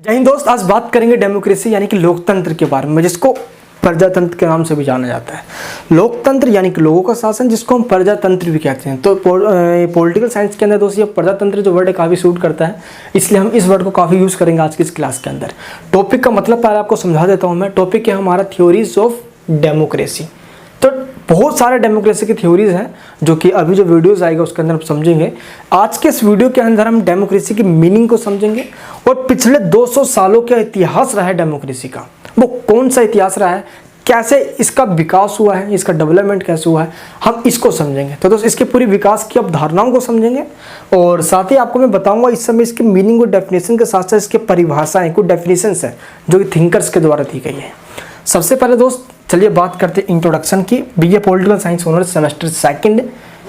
जय हिंद दोस्त, आज बात करेंगे डेमोक्रेसी यानी कि लोकतंत्र के बारे में, जिसको प्रजातंत्र के नाम से भी जाना जाता है। लोकतंत्र यानी कि लोगों का शासन, जिसको हम प्रजातंत्र भी कहते हैं। तो पॉलिटिकल साइंस के अंदर दोस्त ये प्रजातंत्र जो वर्ड है काफ़ी सूट करता है, इसलिए हम इस वर्ड को काफ़ी यूज़ करेंगे आज की इस क्लास के अंदर। टॉपिक का मतलब पहले आपको समझा देता हूँ मैं। टॉपिक है हमारा थ्योरीज ऑफ डेमोक्रेसी। तो बहुत सारे डेमोक्रेसी की थ्योरीज हैं जो कि अभी जो वीडियोस आएगा उसके अंदर हम समझेंगे। आज के इस वीडियो के अंदर हम डेमोक्रेसी की मीनिंग को समझेंगे और पिछले 200 सालों का इतिहास रहा है डेमोक्रेसी का, वो कौन सा इतिहास रहा है, कैसे इसका विकास हुआ है, इसका डेवलपमेंट कैसे हुआ है, हम इसको समझेंगे। तो दोस्त इसके पूरी विकास की अवधारणाओं को समझेंगे और साथ ही आपको मैं बताऊंगा इस समय इसके मीनिंग और डेफिनेशन के साथ साथ इसके परिभाषाएं, कुछ डेफिनेशंस है जो कि थिंकर्स के द्वारा दी गई है। सबसे पहले दोस्त चलिए बात करते हैं इंट्रोडक्शन की। BA political science honours semester second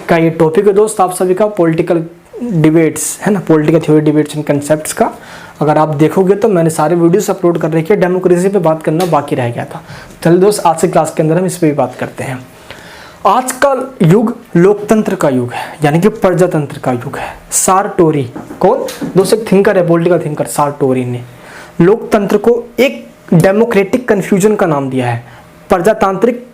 का ये टॉपिक है दोस्त आप सभी का, पॉलिटिकल डिबेट्स है ना, political theory debates and concepts का। अगर आप देखोगे तो मैंने सारे वीडियोस अपलोड कर रखे हैं, डेमोक्रेसी पे बात करना बाकी रह गया था। चलिए दोस्त आज से क्लास के अंदर हम इस पर भी बात करते हैं। आज का युग लोकतंत्र का युग है, यानी कि प्रजातंत्र का युग है। सारटोरी कौन दोस्त, एक थिंकर है, पॉलिटिकल थिंकर सारटोरी ने लोकतंत्र को एक डेमोक्रेटिक कन्फ्यूजन का नाम दिया है, प्रजातांत्रिक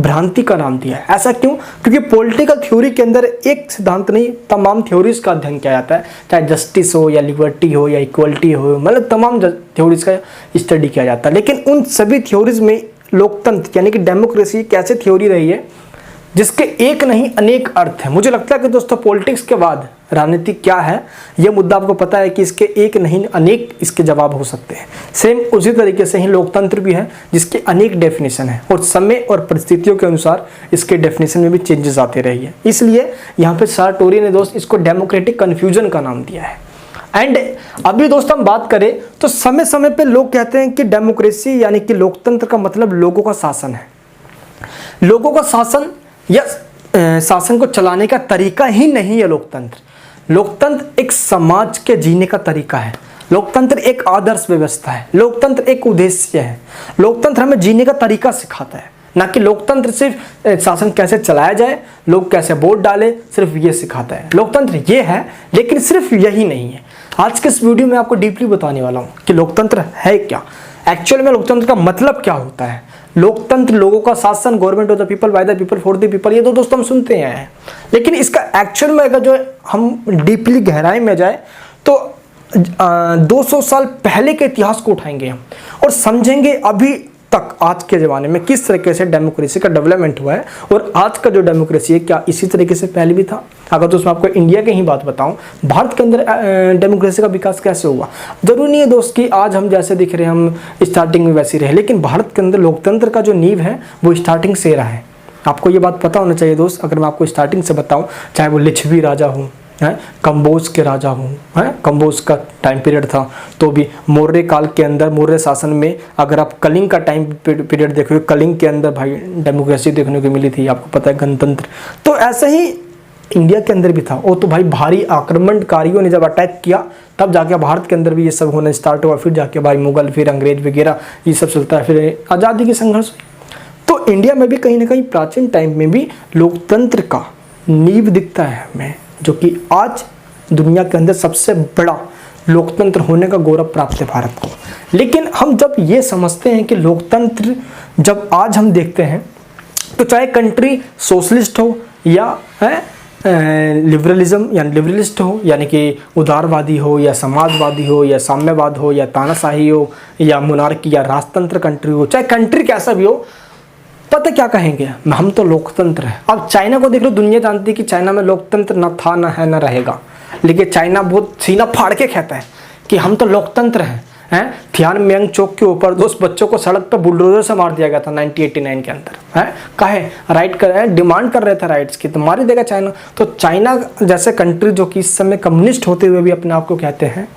भ्रांति का नाम दिया है। ऐसा क्यों? क्योंकि पॉलिटिकल थ्योरी के अंदर एक सिद्धांत नहीं, तमाम थ्योरीज का अध्ययन किया जाता है, चाहे जस्टिस हो या लिबर्टी हो या इक्वलिटी हो, मतलब तमाम थ्योरीज का स्टडी किया जाता है। लेकिन उन सभी थ्योरीज में लोकतंत्र यानी कि डेमोक्रेसी एक ऐसी थ्योरी रही है जिसके एक नहीं अनेक अर्थ हैं। मुझे लगता है कि दोस्तों पॉलिटिक्स के बाद राजनीति क्या है यह मुद्दा आपको पता है कि इसके एक नहीं अनेक इसके जवाब हो सकते हैं। सेम उसी तरीके से ही लोकतंत्र भी है जिसके अनेक डेफिनेशन है और समय और परिस्थितियों के अनुसार इसके डेफिनेशन में भी चेंजेस आते रही है। इसलिए यहाँ पे सारटोरी ने दोस्त इसको डेमोक्रेटिक कन्फ्यूजन का नाम दिया है। एंड अभी दोस्त हम बात करें तो समय समय पे लोग कहते हैं कि डेमोक्रेसी यानी कि लोकतंत्र का मतलब लोगों का शासन है। लोगों का शासन या शासन को चलाने का तरीका ही नहीं है लोकतंत्र। लोकतंत्र एक समाज के जीने का तरीका है, लोकतंत्र एक आदर्श व्यवस्था है, लोकतंत्र एक उद्देश्य है। लोकतंत्र हमें जीने का तरीका सिखाता है, ना कि लोकतंत्र सिर्फ शासन कैसे चलाया जाए, लोग कैसे वोट डाले, सिर्फ ये सिखाता है। लोकतंत्र ये है, लेकिन सिर्फ यही नहीं है। आज के इस वीडियो में आपको डीपली बताने वाला हूँ कि लोकतंत्र है क्या, एक्चुअल में लोकतंत्र का मतलब क्या होता है। लोकतंत्र लोगों का शासन, government of the people, by the people, for the people, ये तो दोस्तों हम सुनते हैं, लेकिन इसका एक्चुअल में अगर जो हम डीपली गहराई में जाए तो 200 साल पहले के इतिहास को उठाएंगे हम और समझेंगे अभी तक आज के ज़माने में किस तरीके से डेमोक्रेसी का डेवलपमेंट हुआ है और आज का जो डेमोक्रेसी है क्या इसी तरीके से पहले भी था। अगर तो उसमें आपको इंडिया की ही बात बताऊं, भारत के अंदर डेमोक्रेसी का विकास कैसे हुआ। जरूरी नहीं है दोस्त कि आज हम जैसे दिख रहे हैं हम स्टार्टिंग में वैसे रहे, लेकिन भारत के अंदर लोकतंत्र का जो नींव है वो स्टार्टिंग से रहा है। आपको ये बात पता होना चाहिए दोस्त। अगर मैं आपको स्टार्टिंग से बताऊँ, चाहे वो लिच्छवी राजा हूँ, कंबोज के राजा हूँ, कंबोज का टाइम पीरियड था, तो भी मौर्य काल के अंदर, मौर्य शासन में अगर आप कलिंग का टाइम पीरियड देखोगे, कलिंग के अंदर भाई डेमोक्रेसी देखने को मिली थी, आपको पता है, गणतंत्र। तो ऐसा ही इंडिया के अंदर भी था। वो तो भाई भारी आक्रमणकारियों ने जब अटैक किया तब जाके भारत के अंदर भी ये सब होना स्टार्ट हुआ, फिर जाके भाई मुगल, फिर अंग्रेज वगैरह ये सब चलता है, फिर आज़ादी की संघर्ष। तो इंडिया में भी कहीं ना कहीं प्राचीन टाइम में भी लोकतंत्र का नींव दिखता है हमें, जो कि आज दुनिया के अंदर सबसे बड़ा लोकतंत्र होने का गौरव प्राप्त है भारत को। लेकिन हम जब ये समझते हैं कि लोकतंत्र जब आज हम देखते हैं तो चाहे कंट्री सोशलिस्ट हो या लिबरलिज्म यानी लिबरलिस्ट हो, यानी कि उदारवादी हो या समाजवादी हो या साम्यवाद हो या तानाशाही हो या मोनार्की या राजतंत्र कंट्री हो, चाहे कंट्री कैसा भी हो, पता क्या कहेंगे, हम तो लोकतंत्र है। अब चाइना को देख लो, दुनिया जानती है कि चाइना में लोकतंत्र ना था, ना है, ना रहेगा, लेकिन चाइना बहुत सीना फाड़ के कहता है कि हम तो लोकतंत्र हैं। थियानमेन चौक के ऊपर दोस्त बच्चों को सड़क पर बुलडोजर से मार दिया गया था 1989 के अंदर। काहे राइट कर रहे हैं, डिमांड कर रहे थे राइट्स की, तो मार ही देगा चाइना। तो चाइना जैसे कंट्री जो कि इस समय कम्युनिस्ट होते हुए भी अपने आप को कहते हैं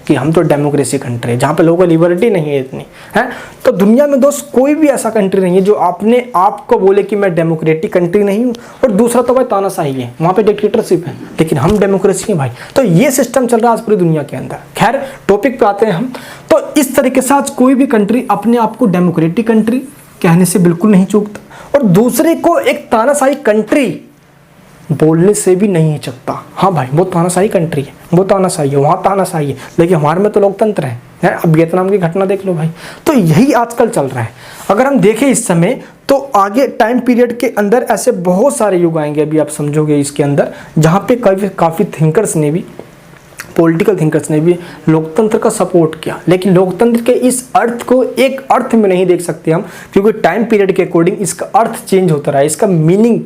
कि हम तो डेमोक्रेसी कंट्री है, जहाँ पे लोगों को लिबर्टी नहीं है इतनी है। तो दुनिया में दोस्त कोई भी ऐसा कंट्री नहीं है जो अपने आप को बोले कि मैं डेमोक्रेटिक कंट्री नहीं हूँ, और दूसरा तो भाई तानाशाही है, वहाँ पे डिक्टेटरशिप है, लेकिन हम डेमोक्रेसी हैं भाई। तो ये सिस्टम चल रहा है आज पूरी दुनिया के अंदर। खैर टॉपिक पे आते हैं हम। तो इस तरीके से आज कोई भी कंट्री अपने आप को डेमोक्रेटिक कंट्री कहने से बिल्कुल नहीं चूकता, और दूसरे को एक तानाशाही कंट्री बोलने से भी नहीं हिचकता। हाँ भाई, वो तानाशाही कंट्री है, वो तानाशाही है, वहाँ तानाशाही है, लेकिन हमारे में तो लोकतंत्र है। अब वियतनाम की घटना देख लो भाई। तो यही आजकल चल रहा है। अगर हम देखें इस समय, तो आगे टाइम पीरियड के अंदर ऐसे बहुत सारे युग आएंगे, अभी आप समझोगे इसके अंदर, जहाँ पे काफ़ी थिंकर्स ने भी, पॉलिटिकल थिंकर्स ने भी लोकतंत्र का सपोर्ट किया। लेकिन लोकतंत्र के इस अर्थ को एक अर्थ में नहीं देख सकते हम, क्योंकि टाइम पीरियड के अकॉर्डिंग इसका अर्थ चेंज होता रहा है, इसका मीनिंग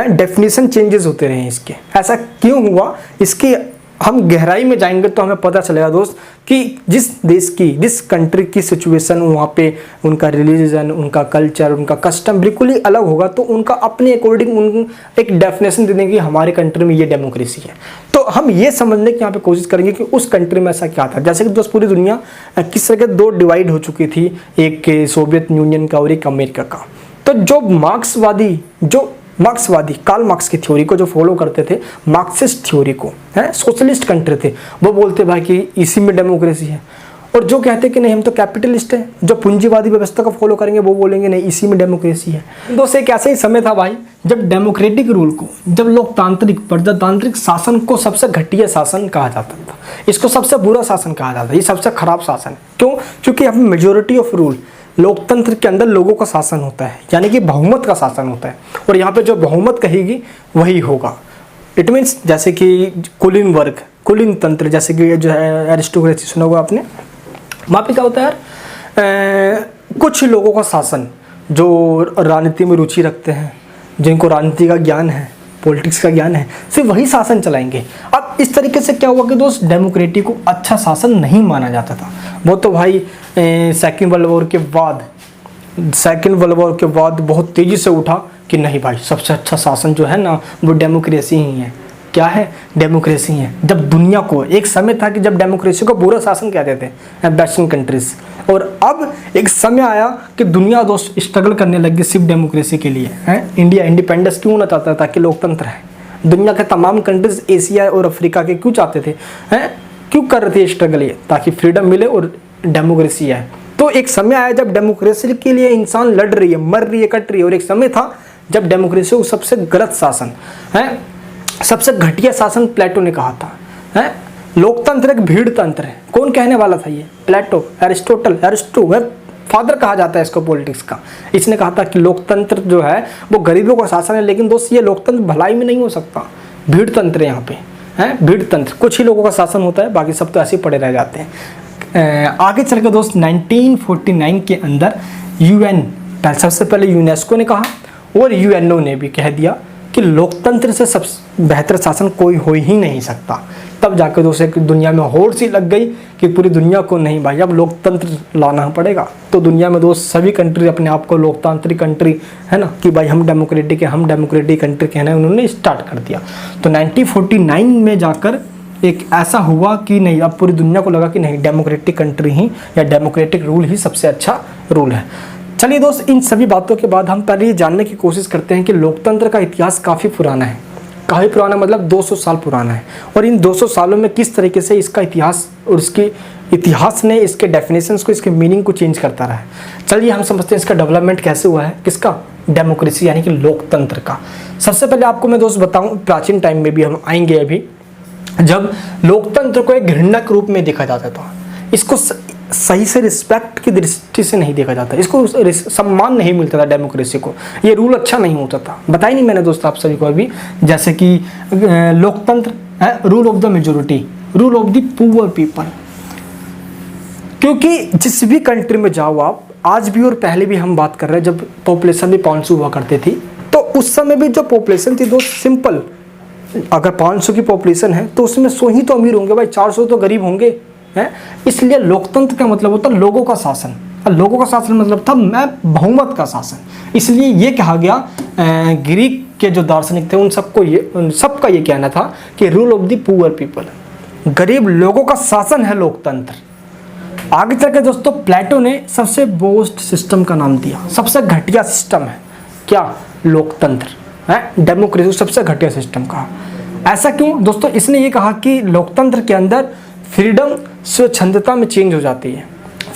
डेफिनेशन चेंजेस होते रहे इसके। ऐसा क्यों हुआ, इसकी हम गहराई में जाएंगे तो हमें पता चलेगा दोस्त कि जिस देश की, जिस कंट्री की सिचुएशन, वहाँ पे उनका रिलीजन, उनका कल्चर, उनका कस्टम बिल्कुल ही अलग होगा, तो उनका अपने अकॉर्डिंग उन एक डेफिनेशन दे देंगे कि हमारे कंट्री में ये डेमोक्रेसी है। तो हम ये समझने की यहाँ पे कोशिश करेंगे कि उस कंट्री में ऐसा क्या था। जैसे कि दोस्त पूरी दुनिया किस तरह के दो डिवाइड हो चुकी थी, एक सोवियत यूनियन का और एक अमेरिका का। तो जो मार्क्सवादी कार्ल मार्क्स की थ्योरी को जो फॉलो करते थे, मार्क्सिस्ट थ्योरी को, है सोशलिस्ट कंट्री थे, वो बोलते भाई कि इसी में डेमोक्रेसी है। और जो कहते कि नहीं हम तो कैपिटलिस्ट हैं, जो पूंजीवादी व्यवस्था को फॉलो करेंगे, वो बोलेंगे नहीं इसी में डेमोक्रेसी है। दोस्तों एक ऐसा ही समय था भाई जब डेमोक्रेटिक रूल को, जब लोकतांत्रिक प्रजातांत्रिक शासन को सबसे घटिया शासन कहा जाता था, इसको सबसे बुरा शासन कहा जाता था, ये सबसे खराब शासन। क्यों? क्योंकि यहाँ पे मेजोरिटी ऑफ रूल, लोकतंत्र के अंदर लोगों का शासन होता है, यानी कि बहुमत का शासन होता है, और यहाँ पे जो बहुमत कहेगी वही होगा। इट मीन्स जैसे कि कुलीन वर्ग, कुलीन तंत्र, जैसे कि जो है एरिस्टोक्रेसी सुना होगा आपने, वहाँ पे क्या होता है यार, कुछ लोगों का शासन जो राजनीति में रुचि रखते हैं, जिनको राजनीति का ज्ञान है, पॉलिटिक्स का ज्ञान है, सिर्फ वही शासन चलाएंगे। अब इस तरीके से क्या हुआ कि दोस्त डेमोक्रेसी को अच्छा शासन नहीं माना जाता था। वो तो भाई सेकेंड वर्ल्ड वॉर के बाद बहुत तेज़ी से उठा कि नहीं भाई सबसे अच्छा शासन जो है ना वो डेमोक्रेसी ही है। क्या है? डेमोक्रेसी है। जब दुनिया को, एक समय था कि जब डेमोक्रेसी को बुरा शासन कहते थे वेस्टर्न कंट्रीज, और अब एक समय आया कि दुनिया दोस्त स्ट्रगल करने लगी सिर्फ डेमोक्रेसी के लिए। इंडिया इंडिपेंडेंस क्यों ना चाहता था कि लोकतंत्र है। दुनिया के तमाम कंट्रीज एशिया और अफ्रीका के क्यों चाहते थे, क्यों कर रहे थे स्ट्रगल ये, ताकि फ्रीडम मिले और डेमोक्रेसी है। तो एक समय आया जब डेमोक्रेसी के लिए इंसान लड़ रही है, मर रही है, कट रही है, और एक समय था जब डेमोक्रेसी को सबसे गलत शासन है, सबसे घटिया शासन प्लेटो ने कहा था। लोकतंत्र एक भीड़ तंत्र है। कौन कहने वाला था ये? प्लेटो, एरिस्टो है, फादर कहा जाता है इसको पॉलिटिक्स का। इसने कहा था कि लोकतंत्र जो है वो गरीबों का शासन है, लेकिन दोस्त ये लोकतंत्र भलाई में नहीं हो सकता, भीड़ तंत्र यहाँ पे है। भीड़ तंत्र, कुछ ही लोगों का शासन होता है, बाकी सब तो ऐसे ही पड़े रह जाते हैं। आगे चल के दोस्त 1949 के अंदर यूएन, सबसे पहले यूनेस्को ने कहा और यूएनओ ने भी कह दिया कि लोकतंत्र से सबसे बेहतर शासन कोई हो ही नहीं सकता। तब जाकर दोस्त एक दुनिया में होड़ सी लग गई कि पूरी दुनिया को नहीं भाई अब लोकतंत्र लाना पड़ेगा। तो दुनिया में दोस्त सभी कंट्री अपने आप को लोकतांत्रिक कंट्री है ना, कि भाई हम डेमोक्रेटिक है, हम डेमोक्रेटिक कंट्री कहना है, उन्होंने स्टार्ट कर दिया। तो 1949 में जाकर एक ऐसा हुआ कि नहीं, अब पूरी दुनिया को लगा कि नहीं डेमोक्रेटिक कंट्री ही या डेमोक्रेटिक रूल ही सबसे अच्छा रूल है। चलिए दोस्त, इन सभी बातों के बाद हम पहले ये जानने की कोशिश करते हैं कि लोकतंत्र का इतिहास काफ़ी पुराना है। काफ़ी पुराना मतलब 200 साल पुराना है, और इन 200 सालों में किस तरीके से इसका इतिहास और इसके इतिहास ने इसके डेफिनेशंस को, इसके मीनिंग को चेंज करता रहा है। चलिए हम समझते हैं इसका डेवलपमेंट कैसे हुआ है, किसका? डेमोक्रेसी यानी कि लोकतंत्र का। सबसे पहले आपको मैं दोस्त बताऊं, प्राचीन टाइम में भी हम आएंगे अभी, जब लोकतंत्र को एक घृणक रूप में देखा जाता था, इसको सही से रिस्पेक्ट की दृष्टि से नहीं देखा जाता, इसको सम्मान नहीं मिलता था डेमोक्रेसी को, ये रूल अच्छा नहीं होता था। बताई नहीं मैंने दोस्त आप सभी को अभी, जैसे कि लोकतंत्र है rule of the majority, rule of the poor people. क्योंकि जिस भी कंट्री में जाओ आप, आज भी और पहले भी हम बात कर रहे हैं, जब पॉपुलेशन भी 500 हुआ करती थी, तो उस समय भी जो पॉपुलेशन थी दोस्त सिंपल, अगर 500 की पॉपुलेशन है तो उसमें 100 ही तो अमीर होंगे भाई, 400 तो गरीब होंगे है। इसलिए लोकतंत्र का मतलब होता है लोगों का शासन, लोगों का शासन मतलब था मैं बहुमत का शासन। इसलिए ये कहा गया, ग्रीक के जो दार्शनिक थे उन सबका ये कहना था कि rule of the poor people, गरीब लोगों का शासन है लोकतंत्र। आगे चलकर दोस्तों प्लेटो ने सबसे बोस्ट सिस्टम का नाम दिया, सबसे घटिया सिस्टम है क्या? लोकतंत्र है, डेमोक्रेसी सबसे घटिया सिस्टम कहा। ऐसा क्यों दोस्तों? इसने ये कहा कि लोकतंत्र के अंदर फ्रीडम स्वच्छंदता में चेंज हो जाती है।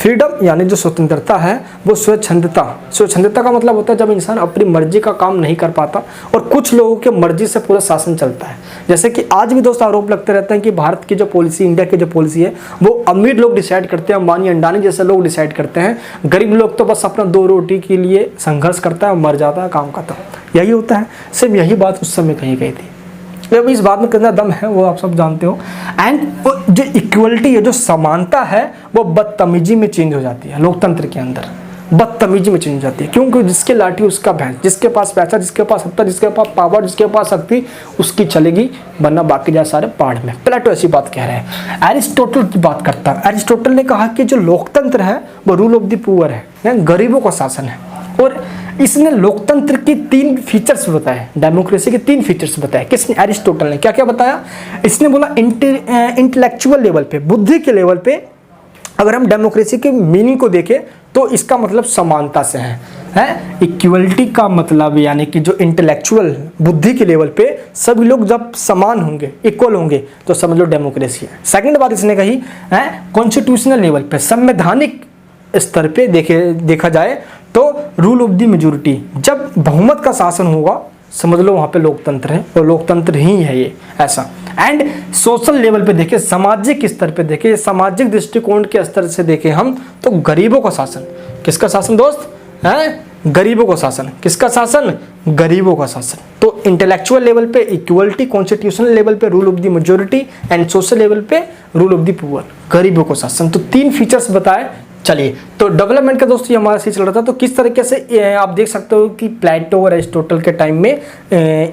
फ्रीडम यानी जो स्वतंत्रता है वो स्वच्छंदता का मतलब होता है जब इंसान अपनी मर्जी का काम नहीं कर पाता और कुछ लोगों के मर्जी से पूरा शासन चलता है। जैसे कि आज भी दोस्त आरोप लगते रहते हैं कि भारत की जो पॉलिसी, इंडिया की जो पॉलिसी है वो अमीर लोग डिसाइड करते हैं, अंबानी अंडानी जैसे लोग डिसाइड करते हैं, गरीब लोग तो बस अपना 2 रोटी के लिए संघर्ष करता है, मर जाता है, काम खत्म। यही होता है, सिर्फ यही बात उस समय कही गई थी। अब इस बात में कितना दम है वो आप सब जानते हो। एंड जो इक्वलिटी है, जो समानता है, वो बदतमीजी में चेंज हो जाती है। लोकतंत्र के अंदर बदतमीजी में चेंज हो जाती है, क्योंकि जिसके लाठी उसका भैंस, जिसके पास पैसा, जिसके पास सत्ता, जिसके पास पावर, जिसके पास शक्ति, उसकी चलेगी, वरना बाकी जा सारे पहाड़ में। प्लेटो ऐसी बात कह रहे हैं। एरिस्टोटल की बात करता है। एरिस्टोटल ने कहा कि जो लोकतंत्र है वो रूल ऑफ द पुअर है, गरीबों का शासन है। और इसने लोकतंत्र की 3 फीचर्स बताए, डेमोक्रेसी के 3 फीचर्स बताए। किसने? एरिस्टोटल ने। क्या क्या बताया? इसने बोला इंटेलेक्चुअल लेवल पे, बुद्धि के लेवल पे अगर हम डेमोक्रेसी के मीनिंग को देखें तो इसका मतलब समानता से है। इक्वलिटी का मतलब यानी कि जो इंटेलेक्चुअल बुद्धि के लेवल पे सभी लोग जब समान होंगे, इक्वल होंगे, तो समझ लो डेमोक्रेसी है। सेकंड बात इसने कही है कॉन्स्टिट्यूशनल लेवल पे, संवैधानिक स्तर पे देखा जाए तो रूल ऑफ द मेजोरिटी, जब बहुमत का शासन होगा समझ लो वहाँ पे लोकतंत्र है, और लोकतंत्र ही है ये ऐसा। एंड सोशल लेवल पे देखें, सामाजिक स्तर पे देखें, सामाजिक दृष्टिकोण के स्तर से देखें हम तो गरीबों का शासन। किसका शासन दोस्त? है गरीबों का शासन। किसका शासन? गरीबों का शासन। तो इंटेलेक्चुअल लेवल पे इक्वलिटी, कॉन्स्टिट्यूशनल लेवल पे rule of the majority, and social level पे रूल ऑफ द पुअर, गरीबों का शासन। तो 3 फीचर्स बताए। चलिए, तो डेवलपमेंट का दोस्तों हमारा से चल रहा था। तो किस तरीके से आप देख सकते हो कि प्लेटो और एरिस्टोटल के टाइम में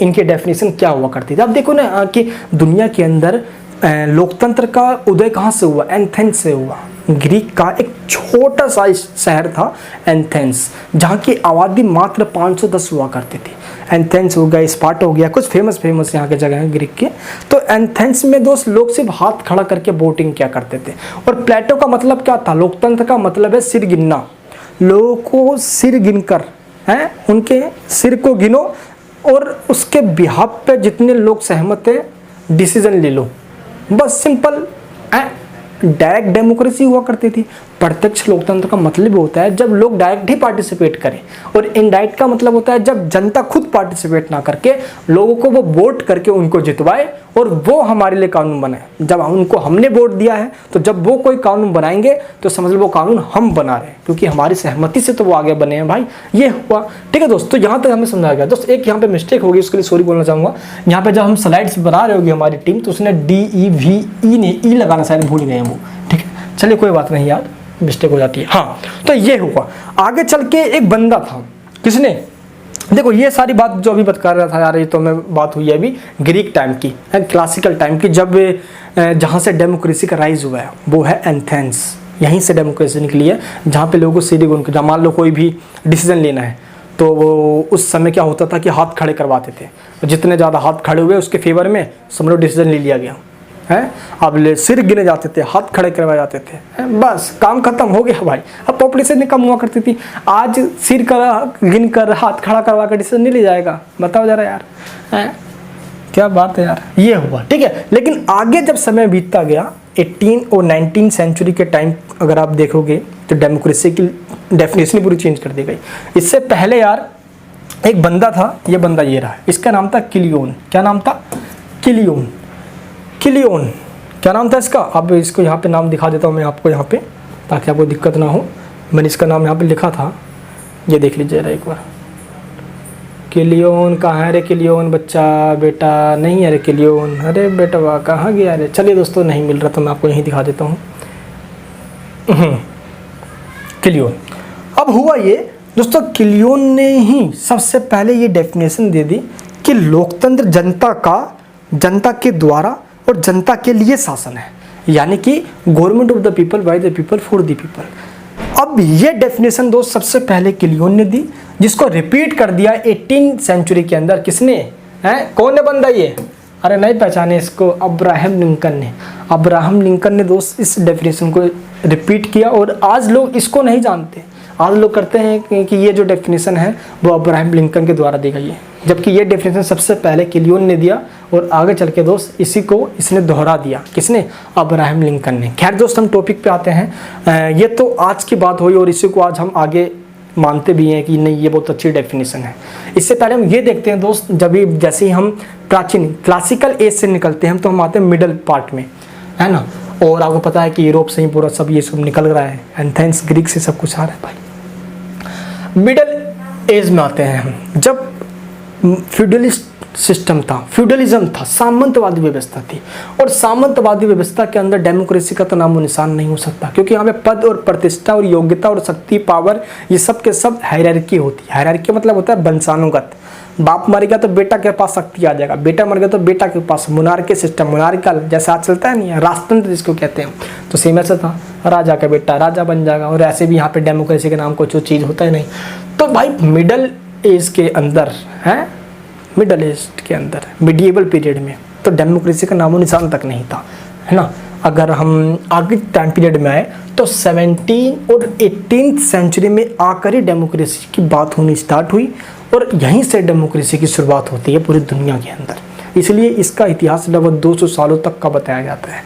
इनकी डेफिनेशन क्या हुआ करती थी। आप देखो ना कि दुनिया के अंदर लोकतंत्र का उदय कहाँ से हुआ? एथेंस से हुआ। ग्रीक का एक छोटा सा शहर था एथेंस, जहाँ की आबादी मात्र 510 हुआ करती थी। एथेंस हो गया, स्पार्टा हो गया, कुछ फेमस यहाँ के जगह हैं ग्रीक के। तो एथेंस में दोस्त लोग सिर्फ हाथ खड़ा करके वोटिंग किया करते थे। और प्लेटो का मतलब क्या था? लोकतंत्र का मतलब है सिर गिनना। लोगों को सिर गिनकर, हैं, उनके सिर को गिनो और उसके बिहाफ पे जितने लोग सहमत हैं डिसीजन ले लो, बस सिंपल। डायरेक्ट डेमोक्रेसी हुआ करती थी। प्रत्यक्ष लोकतंत्र का मतलब होता है जब लोग डायरेक्ट ही पार्टिसिपेट करें, और इनडायरेक्ट का मतलब होता है जब जनता खुद पार्टिसिपेट ना करके लोगों को वो वोट करके उनको जितवाए और वो हमारे लिए कानून बनाए। जब उनको हमने वोट दिया है तो जब वो कोई कानून बनाएंगे तो समझ लो वो कानून हम बना रहे हैं, क्योंकि हमारी सहमति से तो वो आगे बने हैं भाई। ये हुआ, ठीक है दोस्त। तो यहाँ तक हमें समझा गया दोस्त। एक यहाँ पे मिस्टेक होगी, उसके लिए सॉरी बोलना चाहूँगा। यहाँ पे जब हम स्लाइड्स बना रहे होगी हमारी टीम, तो उसने DEVE ने ई लगाना शायद भूल गए वो, ठीक है। चलिए कोई बात नहीं यार, मिस्टेक हो जाती है। हाँ, तो ये हुआ। आगे चल के एक बंदा था, किसने? देखो ये सारी बात जो अभी बता रहा था यार, ये तो मैं बात हुई है अभी ग्रीक टाइम की, क्लासिकल टाइम की, जब जहाँ से डेमोक्रेसी का राइज हुआ है वो है एथेंस। यहीं से डेमोक्रेसी निकली है, जहाँ पे लोगों को सीधे उनको, जब मान लो कोई भी डिसीजन लेना है तो वो उस समय क्या होता था कि हाथ खड़े करवाते थे। जितने ज़्यादा हाथ खड़े हुए उसके फेवर में समझ लो डिसीजन ले लिया गया है। अब सिर गिने जाते थे, हाथ खड़े करवाए जाते थे, बस काम खत्म हो गया भाई। अब पॉपुलेशन कम हुआ करती थी, आज सिर गिन कर हाथ खड़ा करवा कर डिसीजन नहीं ले जाएगा? बताओ जरा यार, क्या बात है यार। ये हुआ, ठीक है। लेकिन आगे जब समय बीतता गया 18 और 19 सेंचुरी के टाइम अगर आप देखोगे तो डेमोक्रेसी की डेफिनेशन पूरी चेंज कर दी गई। इससे पहले यार एक बंदा था, ये बंदा ये रहा, इसका नाम था किलियोन। क्या नाम था? किलियोन। क्या नाम था इसका? अब इसको यहाँ पे नाम दिखा देता हूँ मैं आपको यहाँ पे, ताकि आपको दिक्कत ना हो। मैंने इसका नाम यहाँ पे लिखा था, ये देख लीजिए एक बार। किलियोन कहाँ है रे? किलियोन बच्चा, बेटा नहीं है रे किलियोन। अरे बेटा वाह, कहाँ गया रे? चलिए दोस्तों, नहीं मिल रहा तो मैं आपको यहीं दिखा देता हूँ। किलियोन। अब हुआ ये दोस्तों, किलियोन ने ही सबसे पहले ये डेफिनेशन दे दी कि लोकतंत्र जनता के द्वारा और जनता के लिए शासन है, यानी कि government of the people by the people for the people. अब ये डेफिनेशन दोस्त सबसे पहले किलियोन ने दी, जिसको रिपीट कर दिया 18 सेंचुरी के अंदर। किसने? हैं, कौन है बंदा ये? अरे नहीं पहचाने इसको? अब्राहम लिंकन ने दोस्त इस डेफिनेशन को रिपीट किया, और आज लोग इसको नहीं जानते। आज लोग करते हैं कि ये जो डेफिनेशन है वो अब्राहम लिंकन के द्वारा दी गई है। जबकि ये डेफिनेशन सबसे पहले किलियोन ने दिया और आगे चल के दोस्त इसी को इसने दोहरा दिया। किसने? अब्राहम लिंकन ने। खैर दोस्त, हम टॉपिक पे आते हैं। ये तो आज की बात हुई और इसी को आज हम आगे मानते भी हैं कि नहीं, ये बहुत अच्छी डेफिनेशन है। इससे पहले हम ये देखते हैं दोस्त, जब भी जैसे ही हम प्राचीन क्लासिकल एज से निकलते हैं तो हम आते हैं मिडल पार्ट में, है ना। और आपको पता है कि यूरोप से ही पूरा सब ये सब निकल रहा है, एथेंस ग्रीक से सब कुछ आ रहा है भाई। मिडल एज में आते हैं हम, जब फ्यूडलिस्ट सिस्टम था, फ्यूडलिज्म था, सामंतवादी व्यवस्था थी। और सामंतवादी व्यवस्था के अंदर डेमोक्रेसी का तो नामो निशान नहीं हो सकता, क्योंकि यहाँ पे पद और प्रतिष्ठा और योग्यता और शक्ति, पावर, ये सब के सब हायरार्की होती है। हायरार्की मतलब होता है वंशानुगत। बाप मर गया तो बेटा के पास शक्ति आ जाएगा, बेटा मर गया तो बेटा के पास। मोनार्की सिस्टम, मोनार्कल जैसा आज चलता है नहीं, राजतंत्र जिसको कहते हैं, तो सेम ऐसा था, राजा का बेटा राजा बन जाएगा। और ऐसे भी यहाँ पे डेमोक्रेसी के नाम को जो चीज़ होता है नहीं। तो भाई मिडल एज के अंदर है, मिडल एज के अंदर मिडिएवल पीरियड में तो डेमोक्रेसी का नामो निशान तक नहीं था, है ना। अगर हम आगे टाइम पीरियड में आए तो 17 और 18th सेंचुरी में आकर ही डेमोक्रेसी की बात होनी स्टार्ट हुई और यहीं से डेमोक्रेसी की शुरुआत होती है पूरी दुनिया के अंदर। इसलिए इसका इतिहास लगभग 200 सालों तक का बताया जाता है।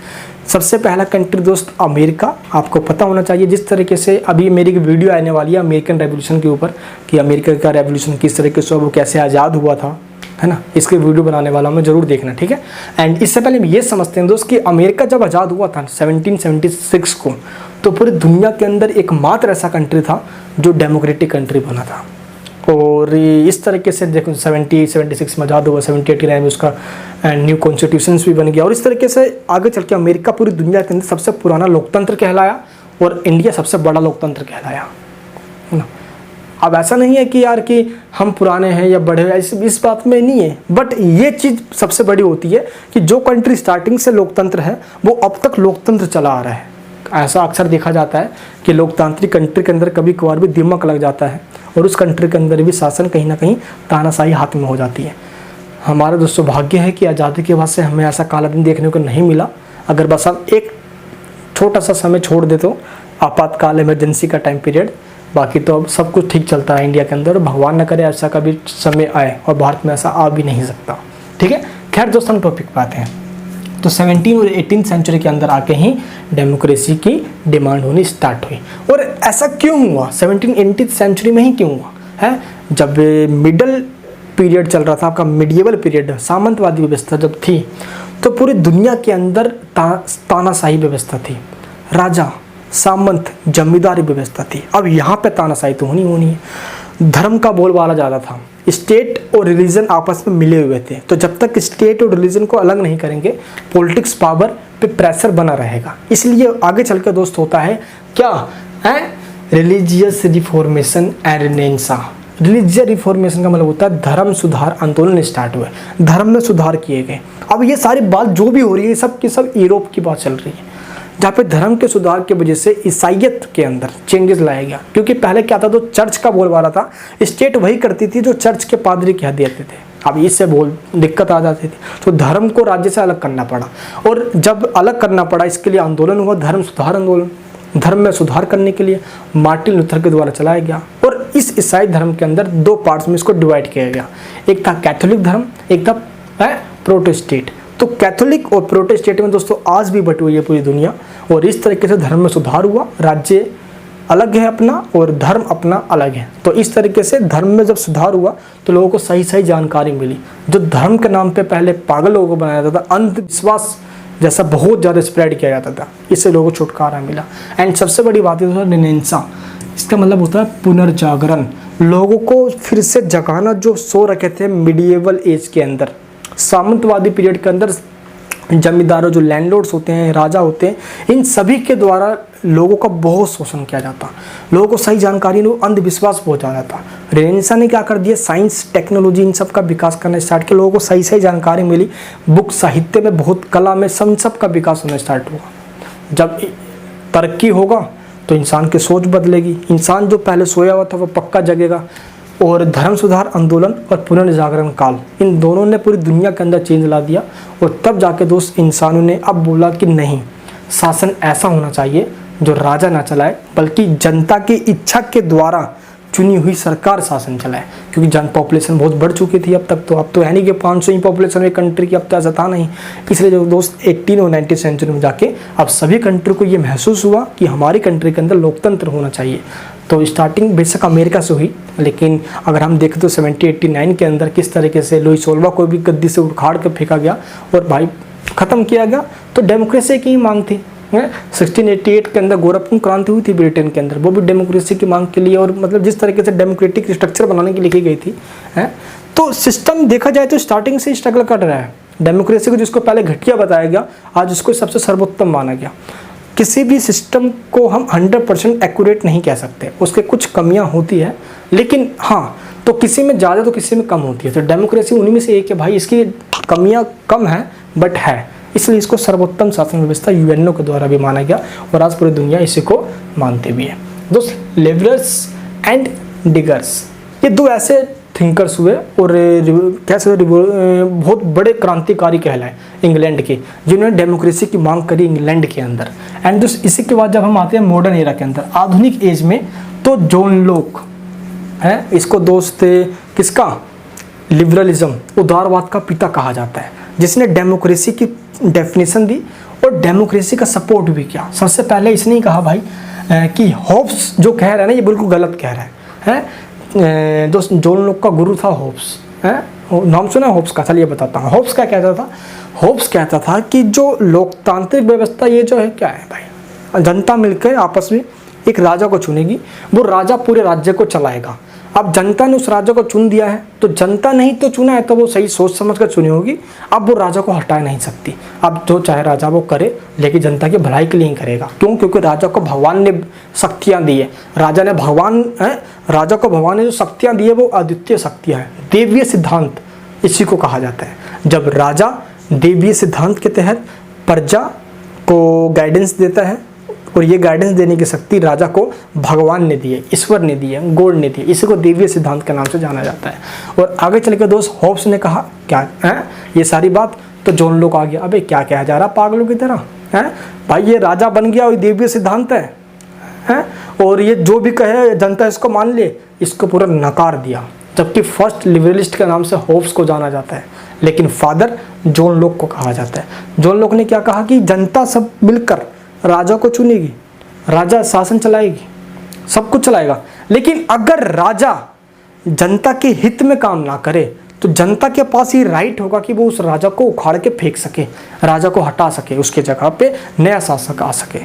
सबसे पहला कंट्री दोस्त अमेरिका, आपको पता होना चाहिए। जिस तरीके से अभी मेरी एक वीडियो आने वाली है अमेरिकन रेवोल्यूशन के ऊपर, कि अमेरिका का रेवोल्यूशन किस तरीके से वो कैसे आज़ाद हुआ था, है ना, इसकी वीडियो बनाने वाला हूं मैं, जरूर देखना, ठीक है। एंड इससे पहले हम ये समझते हैं दोस्त कि अमेरिका जब आज़ाद हुआ था 1776 को, तो पूरी दुनिया के अंदर एकमात्र ऐसा कंट्री था जो डेमोक्रेटिक कंट्री बना था। और इस तरीके से देखो 76 में आज़ाद हुआ, 78 में उसका न्यू कॉन्स्टिट्यूशन भी बन गया। और इस तरीके से आगे चल के अमेरिका पूरी दुनिया के अंदर सबसे पुराना लोकतंत्र कहलाया और इंडिया सबसे बड़ा लोकतंत्र कहलाया, है ना। अब ऐसा नहीं है कि यार कि हम पुराने हैं या बड़े हैं, इस बात में नहीं है। बट ये चीज़ सबसे बड़ी होती है कि जो कंट्री स्टार्टिंग से लोकतंत्र है वो अब तक लोकतंत्र चला आ रहा है। ऐसा अक्सर देखा जाता है कि लोकतांत्रिक कंट्री के अंदर कभी कभार भी दिमाग लग जाता है और उस कंट्री के अंदर भी शासन कहीं ना कहीं तानाशाही हाथ में हो जाती है। हमारा दोस्तों भाग्य है कि आज़ादी के बाद से हमें ऐसा काला दिन देखने को नहीं मिला। अगर बस हम एक छोटा सा समय छोड़ दे तो आपातकाल, इमरजेंसी का टाइम पीरियड, बाकी तो अब सब कुछ ठीक चलता है इंडिया के अंदर। भगवान न करे ऐसा कभी समय आए और भारत में ऐसा आ भी नहीं सकता, ठीक है। खैर दोस्तों, हम टॉपिक पे आते हैं। तो 17 और 18 सेंचुरी के अंदर आके ही डेमोक्रेसी की डिमांड होनी स्टार्ट हुई। और ऐसा क्यों हुआ? 17-18 सेंचुरी में ही क्यों हुआ है? जब मिडल पीरियड चल रहा था, आपका मिडिएवल पीरियड, सामंतवादी व्यवस्था जब थी, तो पूरी दुनिया के अंदर तानाशाही व्यवस्था थी, राजा सामंत जमींदारी व्यवस्था थी। अब यहाँ पे तानाशाही तो होनी है। धर्म का बोलबाला ज़्यादा था, स्टेट और रिलीजन आपस में मिले हुए थे। तो जब तक स्टेट और रिलीजन को अलग नहीं करेंगे, पॉलिटिक्स पावर पे प्रेशर बना रहेगा। इसलिए आगे चल के दोस्त होता है क्या है, religious reformation and renaissance. Religious reformation का मतलब होता है धर्म सुधार आंदोलन स्टार्ट हुए, धर्म में सुधार किए गए। अब ये सारी बात जो भी हो रही है सब की सब यूरोप की बात चल रही है, जहाँ पे धर्म के सुधार की वजह से ईसाइयत के अंदर चेंजेस लाया गया। क्योंकि पहले क्या था, तो चर्च का बोलबाला था, स्टेट वही करती थी जो चर्च के पादरी कह देते थे। अब इससे दिक्कत आ जाती थी, तो धर्म को राज्य से अलग करना पड़ा। और जब अलग करना पड़ा, इसके लिए आंदोलन हुआ, धर्म सुधार आंदोलन। धर्म में सुधार करने के लिए मार्टिन लूथर के द्वारा चलाया गया। और इस ईसाई धर्म के अंदर दो पार्ट्स में इसको डिवाइड किया गया, एक था कैथोलिक धर्म, एक था प्रोटेस्टेंट। तो कैथोलिक और प्रोटेस्टेंट में दोस्तों आज भी बटी हुई है पूरी दुनिया। और इस तरीके से धर्म में सुधार हुआ, राज्य अलग है अपना और धर्म अपना अलग है। तो इस तरीके से धर्म में जब सुधार हुआ तो लोगों को सही सही जानकारी मिली। जो धर्म के नाम पे पहले पागल लोगों को बनाया जाता था, अंधविश्वास जैसा बहुत ज़्यादा स्प्रेड किया जाता था, इससे लोगों को छुटकारा मिला। एंड सबसे बड़ी बात है रेनेसां, इसका मतलब होता है पुनर्जागरण, लोगों को फिर से जगाना जो सो रखे थे मिडिएवल एज के अंदर, सामंतवादी पीरियड के अंदर। जमींदारों, जो लैंडलॉर्ड्स होते हैं, राजा होते हैं, इन सभी के द्वारा लोगों का बहुत शोषण किया जाता, लोगों को सही जानकारी नहीं, अंधविश्वास बहुत ज़्यादा था। रेनेसां ने क्या कर दिया, साइंस टेक्नोलॉजी इन सब का विकास करना स्टार्ट किया, लोगों को सही सही जानकारी मिली, बुक साहित्य में बहुत, कला में, सब का विकास होना स्टार्ट हुआ। जब तरक्की होगा तो इंसान की सोच बदलेगी, इंसान जो पहले सोया हुआ था वो पक्का जगेगा। और धर्म सुधार आंदोलन और पुनर्जागरण काल, इन दोनों ने पूरी दुनिया के अंदर चेंज ला दिया। और तब जाके दोस्त इंसानों ने अब बोला कि नहीं, शासन ऐसा होना चाहिए जो राजा ना चलाए, बल्कि जनता की इच्छा के द्वारा चुनी हुई सरकार शासन चलाए, क्योंकि जन पॉपुलेशन बहुत बढ़ चुकी थी अब तक, तो अब तो है नहीं कि 500 ही पॉपुलेशन में कंट्री की, अब तो ऐसा था नहीं। इसलिए जो दोस्त 18 और 19 सेंचुरी में जाके अब सभी कंट्री को ये महसूस हुआ कि हमारी कंट्री के अंदर लोकतंत्र होना चाहिए। तो स्टार्टिंग बेशक अमेरिका से हुई, लेकिन अगर हम देखें तो 1789 के अंदर किस तरीके से लुई सोलवा को भी गद्दी से उखाड़ कर फेंका गया और भाई ख़त्म किया गया, तो डेमोक्रेसी की ही मांग थी। 1688 के अंदर गोरखपुर क्रांति हुई थी ब्रिटेन के अंदर, वो भी डेमोक्रेसी की मांग के लिए, और मतलब जिस तरीके से डेमोक्रेटिक स्ट्रक्चर बनाने के लिए की गई थी है। तो सिस्टम देखा जाए तो स्टार्टिंग से स्ट्रगल कर रहा है। डेमोक्रेसी को जिसको पहले घटिया बताया गया, आज उसको सबसे सर्वोत्तम माना गया। किसी भी सिस्टम को हम 100% एक्यूरेट नहीं कह सकते, उसके कुछ कमियां होती है, लेकिन हाँ तो किसी में ज़्यादा तो किसी में कम होती है। तो डेमोक्रेसी उन्हीं में से एक है भाई, इसकी कमियां कम है बट है, इसलिए इसको सर्वोत्तम शासन व्यवस्था यूएनओ के द्वारा भी माना गया और आज पूरी दुनिया इसी को मानती भी है। दोस्त लिबरल्स एंड डिगर्स, ये दो ऐसे थिंकर्स हुए और कैसे बहुत बड़े क्रांतिकारी कहलाए इंग्लैंड के, जिन्होंने डेमोक्रेसी की मांग करी इंग्लैंड के अंदर। एंड दोस्त इसी के बाद जब हम आते हैं मॉडर्न एरा के अंदर, आधुनिक एज में, तो जॉन लॉक है, इसको दोस्त किसका, लिबरलिज्म, उदारवाद का पिता कहा जाता है, जिसने डेमोक्रेसी की डेफिनेशन दी और डेमोक्रेसी का सपोर्ट भी किया। सबसे पहले इसने ही कहा भाई कि होब्स जो कह रहा है ना, ये बिल्कुल गलत कह रहा है। दोस्त जॉन लॉक का गुरु था होब्स, है नाम सुना होब्स का, चलिए बताता हूँ। होब्स क्या कहता था, होब्स कहता था कि जो लोकतांत्रिक व्यवस्था ये जो है क्या है भाई, जनता मिलकर आपस में एक राजा को चुनेगी, वो राजा पूरे राज्य को चलाएगा। अब जनता ने उस राजा को चुन दिया है, तो जनता नहीं तो चुना है तो वो सही सोच समझ कर चुनी होगी, अब वो राजा को हटा नहीं सकती। अब जो चाहे राजा वो करे, लेकिन जनता की भलाई के लिए ही करेगा। क्यों? क्योंकि राजा को भगवान ने शक्तियाँ दी है, राजा ने राजा को भगवान ने जो शक्तियाँ दी है वो अद्वितीय शक्तियाँ हैं, देवीय सिद्धांत इसी को कहा जाता है। जब राजा देवीय सिद्धांत के तहत प्रजा को गाइडेंस देता है, और ये गाइडेंस देने की शक्ति राजा को भगवान ने दी है, ईश्वर ने दी है, गॉड ने दी है, इसी को देवीय सिद्धांत के नाम से जाना जाता है। और आगे चल के दोस्त होब्स ने कहा क्या है ये सारी बात, तो जॉन लॉक आ गया, अबे क्या कहा जा रहा पागलों की तरह है भाई, ये राजा बन गया और देवीय सिद्धांत है, और ये जो भी कहे जनता इसको मान ले, इसको पूरा नकार दिया। जबकि फर्स्ट लिबरलिस्ट के नाम से होब्स को जाना जाता है, लेकिन फादर जॉन लॉक को कहा जाता है। जॉन लॉक ने क्या कहा कि जनता सब मिलकर राजा को चुनेगी, राजा शासन चलाएगी, सब कुछ चलाएगा, लेकिन अगर राजा जनता के हित में काम ना करे तो जनता के पास ही राइट होगा कि वो उस राजा को उखाड़ के फेंक सके, राजा को हटा सके, उसके जगह पे नया शासक आ सके।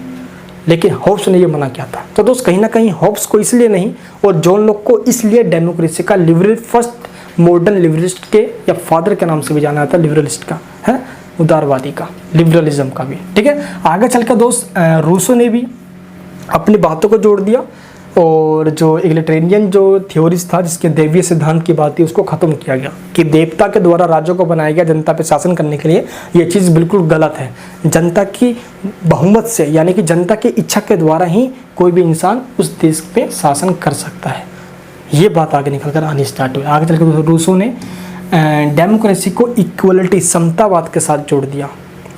लेकिन होब्स ने ये मना किया था। तो दोस्त कहीं ना कहीं होब्स को इसलिए नहीं और जॉन लॉक को इसलिए डेमोक्रेसी का लिबरल फर्स्ट मॉडर्न लिबरलिस्ट के या फादर के नाम से भी जाना जाता है, लिबरलिस्ट का है, उदारवादी का, लिबरलिज्म का भी। ठीक है, आगे चल कर दोस्त रूसो ने भी अपनी बातों को जोड़ दिया और जो एग्लिटेरियन जो थ्योरीज था जिसके देवीय सिद्धांत की बात थी उसको ख़त्म किया गया कि देवता के द्वारा राज्यों को बनाया गया जनता पे शासन करने के लिए, ये चीज़ बिल्कुल गलत है। जनता की बहुमत से यानी कि जनता की इच्छा के द्वारा ही कोई भी इंसान उस देश पे शासन कर सकता है। ये बात आगे निकल कर आनी स्टार्ट हुई। आगे चल कर रूसो ने डेमोक्रेसी को इक्वलिटी समतावाद के साथ जोड़ दिया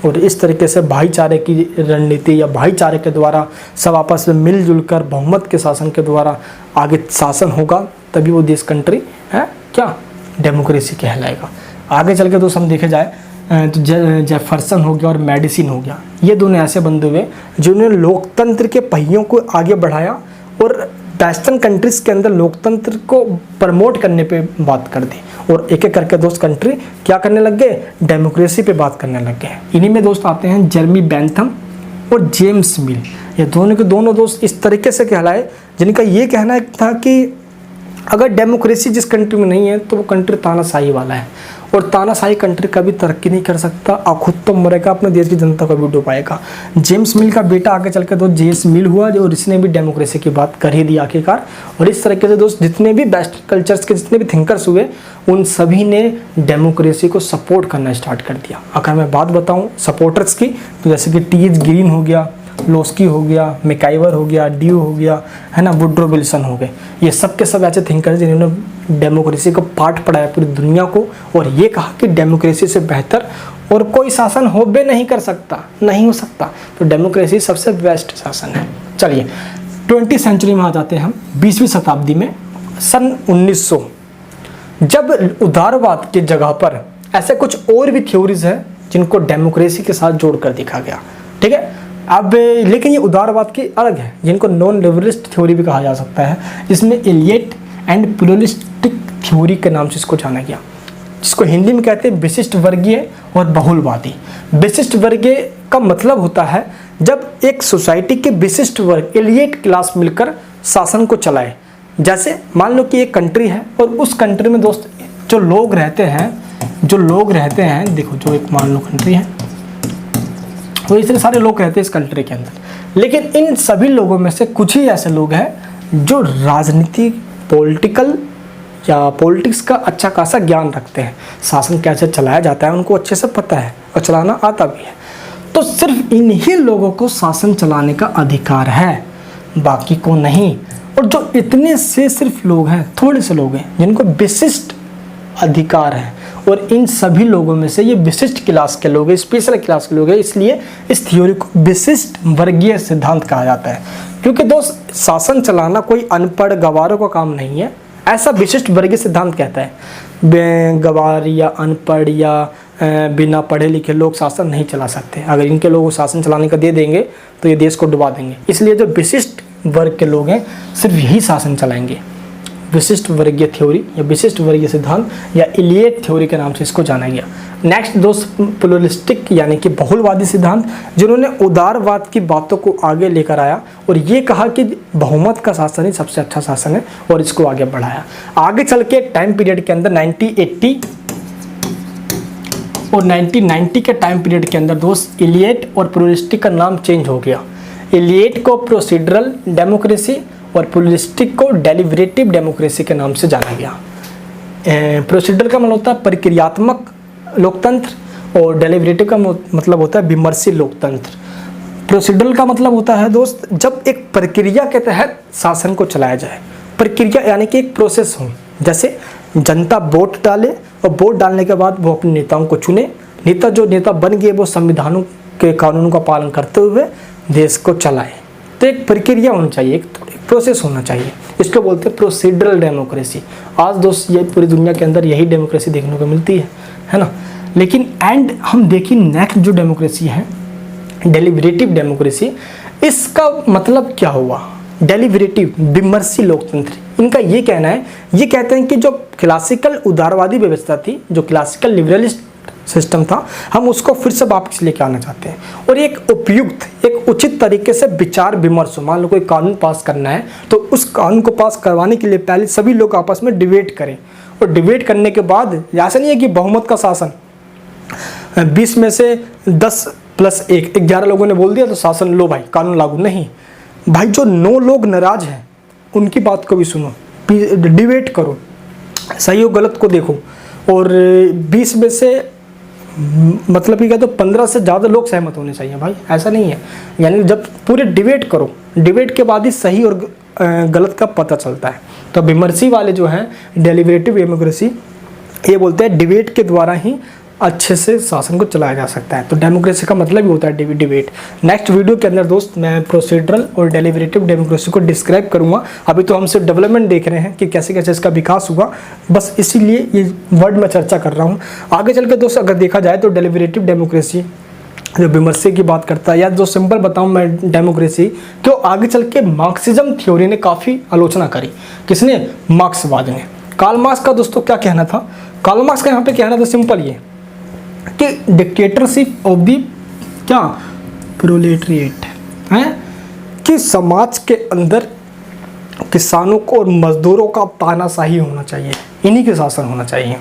और इस तरीके से भाईचारे की रणनीति या भाईचारे के द्वारा सब आपस में मिलजुल कर बहुमत के शासन के द्वारा आगे शासन होगा, तभी वो देश कंट्री है क्या डेमोक्रेसी कहलाएगा। आगे चल के दोस्त हम देखे जाए तो जेफरसन हो गया और मेडिसिन हो गया, ये दोनों ऐसे बंदे हुए जिन्होंने लोकतंत्र के पहियों को आगे बढ़ाया और वेस्टर्न कंट्रीज के अंदर लोकतंत्र को प्रमोट करने पे बात कर दी और एक एक करके दोस्त कंट्री क्या करने लग गए, डेमोक्रेसी पे बात करने लग गए। इन्हीं में दोस्त आते हैं जेरेमी बेंथम और जेम्स मिल। ये दोनों के दोनों दोस्त इस तरीके से कहलाए जिनका ये कहना था कि अगर डेमोक्रेसी जिस कंट्री में नहीं है तो वो कंट्री तानाशाही वाला है और तानाशाही कंट्री कभी तरक्की नहीं कर सकता और खुद तो मरेगा, अपने देश की जनता को भी डुबाएगा। जेम्स मिल का बेटा आगे चल के दोस्त जेम्स मिल हुआ और इसने भी डेमोक्रेसी की बात कर ही दी आखिरकार। और इस तरीके से दोस्त जितने भी वेस्ट कल्चर्स के जितने भी थिंकर्स हुए उन सभी ने डेमोक्रेसी को सपोर्ट करना स्टार्ट कर दिया। अगर मैं बात बताऊँ सपोर्टर्स की तो जैसे कि टी.एच. ग्रीन हो गया, लोस्की हो गया, मैकाइवर हो गया, ड्यू हो गया, है ना, वुड्रो विल्सन हो गए, ये सब के सब ऐसे थिंकर जिन्होंने डेमोक्रेसी को पाठ पढ़ाया पूरी दुनिया को और ये कहा कि डेमोक्रेसी से बेहतर और कोई शासन हो भी नहीं कर सकता, नहीं हो सकता, तो डेमोक्रेसी सबसे बेस्ट शासन है। चलिए 20वीं सेंचुरी में आ जाते हैं हम, 20वीं शताब्दी में, सन 1900 जब उदारवाद की जगह पर ऐसे कुछ और भी थ्योरीज हैं जिनको डेमोक्रेसी के साथ जोड़कर देखा गया, ठीक है। अब लेकिन ये उदारवाद की अलग है, जिनको नॉन लिबरलिस्ट थ्योरी भी कहा जा सकता है। इसमें इलियट एंड प्लुरलिस्टिक थ्योरी के नाम से इसको जाना गया, जिसको हिंदी में कहते हैं विशिष्ट वर्गीय और बहुलवादी। विशिष्ट वर्गीय का मतलब होता है जब एक सोसाइटी के विशिष्ट वर्ग एलिएट क्लास मिलकर शासन को चलाए। जैसे मान लो कि एक कंट्री है और उस कंट्री में दोस्त जो लोग रहते हैं, देखो जो एक मान लो कंट्री है, तो इतने सारे लोग रहते हैं इस कंट्री के अंदर, लेकिन इन सभी लोगों में से कुछ ही ऐसे लोग हैं जो राजनीति पॉलिटिक्स का अच्छा खासा ज्ञान रखते हैं, शासन कैसे चलाया जाता है उनको अच्छे से पता है और चलाना आता भी है। तो सिर्फ इन्हीं लोगों को शासन चलाने का अधिकार है, बाकी को नहीं। और जो इतने से सिर्फ लोग हैं, थोड़े से लोग हैं जिनको विशिष्ट अधिकार है, और इन सभी लोगों में से ये विशिष्ट क्लास के लोग हैं, स्पेशल क्लास के लोग हैं, इसलिए इस थ्योरी को विशिष्ट वर्गीय सिद्धांत कहा जाता है। क्योंकि दोस्त शासन चलाना कोई अनपढ़ गवारों का काम नहीं है, ऐसा विशिष्ट वर्गीय सिद्धांत कहता है। गवार या अनपढ़ या बिना पढ़े लिखे लोग शासन नहीं चला सकते। अगर इनके लोगों को शासन चलाने का दे देंगे तो ये देश को डुबा देंगे। इसलिए जो विशिष्ट वर्ग के लोग हैं सिर्फ यही शासन चलाएंगे। विशिष्ट वर्गीय थ्योरी या विशिष्ट वर्गीय सिद्धांत या इलियट थ्योरी के नाम से इसको जाना गया। नेक्स्ट दोस्त प्लुरलिस्टिक यानी कि बहुलवादी सिद्धांत, जिन्होंने उदारवाद की बातों को आगे लेकर आया और ये कहा कि बहुमत का शासन ही सबसे अच्छा शासन है, और इसको आगे बढ़ाया। आगे चल के टाइम पीरियड के अंदर 1980 और 1990 के टाइम पीरियड के अंदर दोस्त इलियट और प्लुरलिस्टिक का नाम चेंज हो गया। इलियट को प्रोसीडरल डेमोक्रेसी और प्लुरलिस्टिक को डेलिब्रेटिव डेमोक्रेसी के नाम से जाना गया। प्रोसीडरल का मतलब होता है प्रक्रियात्मक लोकतंत्र और डेलिब्रेटिव का मतलब होता है विमर्शी लोकतंत्र। प्रोसीडरल का मतलब होता है दोस्त जब एक प्रक्रिया के तहत शासन को चलाया जाए। प्रक्रिया यानी कि एक प्रोसेस हो, जैसे जनता वोट डाले और वोट डालने के बाद वो अपने नेताओं को चुने, जो नेता बन गए वो संविधानों के कानूनों का पालन करते हुए देश को चलाए। तो एक प्रक्रिया होनी चाहिए, एक प्रोसेस होना चाहिए, इसको बोलते हैं प्रोसीडरल डेमोक्रेसी। आज दोस्त ये पूरी दुनिया के अंदर यही डेमोक्रेसी देखने को मिलती है ना। लेकिन हम देखिए नेक्स्ट जो डेमोक्रेसी है डेलिब्रेटिव डेमोक्रेसी, इसका मतलब क्या हुआ? डेलिब्रेटिव विमर्शी लोकतंत्र, इनका ये कहना है, ये कहते हैं कि जो क्लासिकल उदारवादी व्यवस्था थी, जो क्लासिकल लिबरलिस्ट सिस्टम था, हम उसको फिर से वापस लेके आना चाहते हैं और एक उपयुक्त, एक उचित तरीके से विचार विमर्श हो। मान लो कोई कानून पास करना है तो उस कानून को पास करवाने के लिए पहले सभी लोग आपस में डिबेट करें, और डिबेट करने के बाद ऐसा नहीं है कि बहुमत का शासन 20 में से 10 + 1 11 लोगों ने बोल दिया तो शासन लो भाई कानून लागू नहीं भाई। जो 9 लोग नाराज हैं उनकी बात को भी सुनो, डिबेट करो, सही और गलत को देखो, और 20 में से मतलब क्या तो 15 से ज़्यादा लोग सहमत होने चाहिए भाई, ऐसा नहीं है। यानी जब पूरे डिबेट करो, डिबेट के बाद ही सही और गलत का पता चलता है। तो विमर्शी वाले जो हैं डेलिब्रेटिव डेमोक्रेसी, ये बोलते हैं डिबेट के द्वारा ही अच्छे से शासन को चलाया जा सकता है। तो डेमोक्रेसी का मतलब ही होता है डिबेट। नेक्स्ट वीडियो के अंदर दोस्त मैं प्रोसीडरल और डेलिब्रेटिव डेमोक्रेसी को डिस्क्राइब करूंगा। अभी तो हम सिर्फ डेवलपमेंट देख रहे हैं कि कैसे कैसे इसका विकास हुआ, बस इसीलिए ये वर्ड में चर्चा कर रहा हूँ। आगे चल के दोस्त अगर देखा जाए तो डेलिब्रेटिव डेमोक्रेसी जो विमर्शी की बात करता है, या जो सिंपल बताऊँ मैं डेमोक्रेसी, तो आगे चल के मार्क्सिज्म थ्योरी ने काफ़ी आलोचना करी। किसने? मार्क्सवाद ने। कार्ल मार्क्स का दोस्तों क्या कहना था? कार्ल मार्क्स का यहाँ पे कहना था सिंपल ये कि डिक्टेटरशिप ऑफ दी क्या प्रोलेटरिएट है, कि समाज के अंदर किसानों को और मजदूरों का तानाशाही होना चाहिए, इन्हीं के शासन होना चाहिए।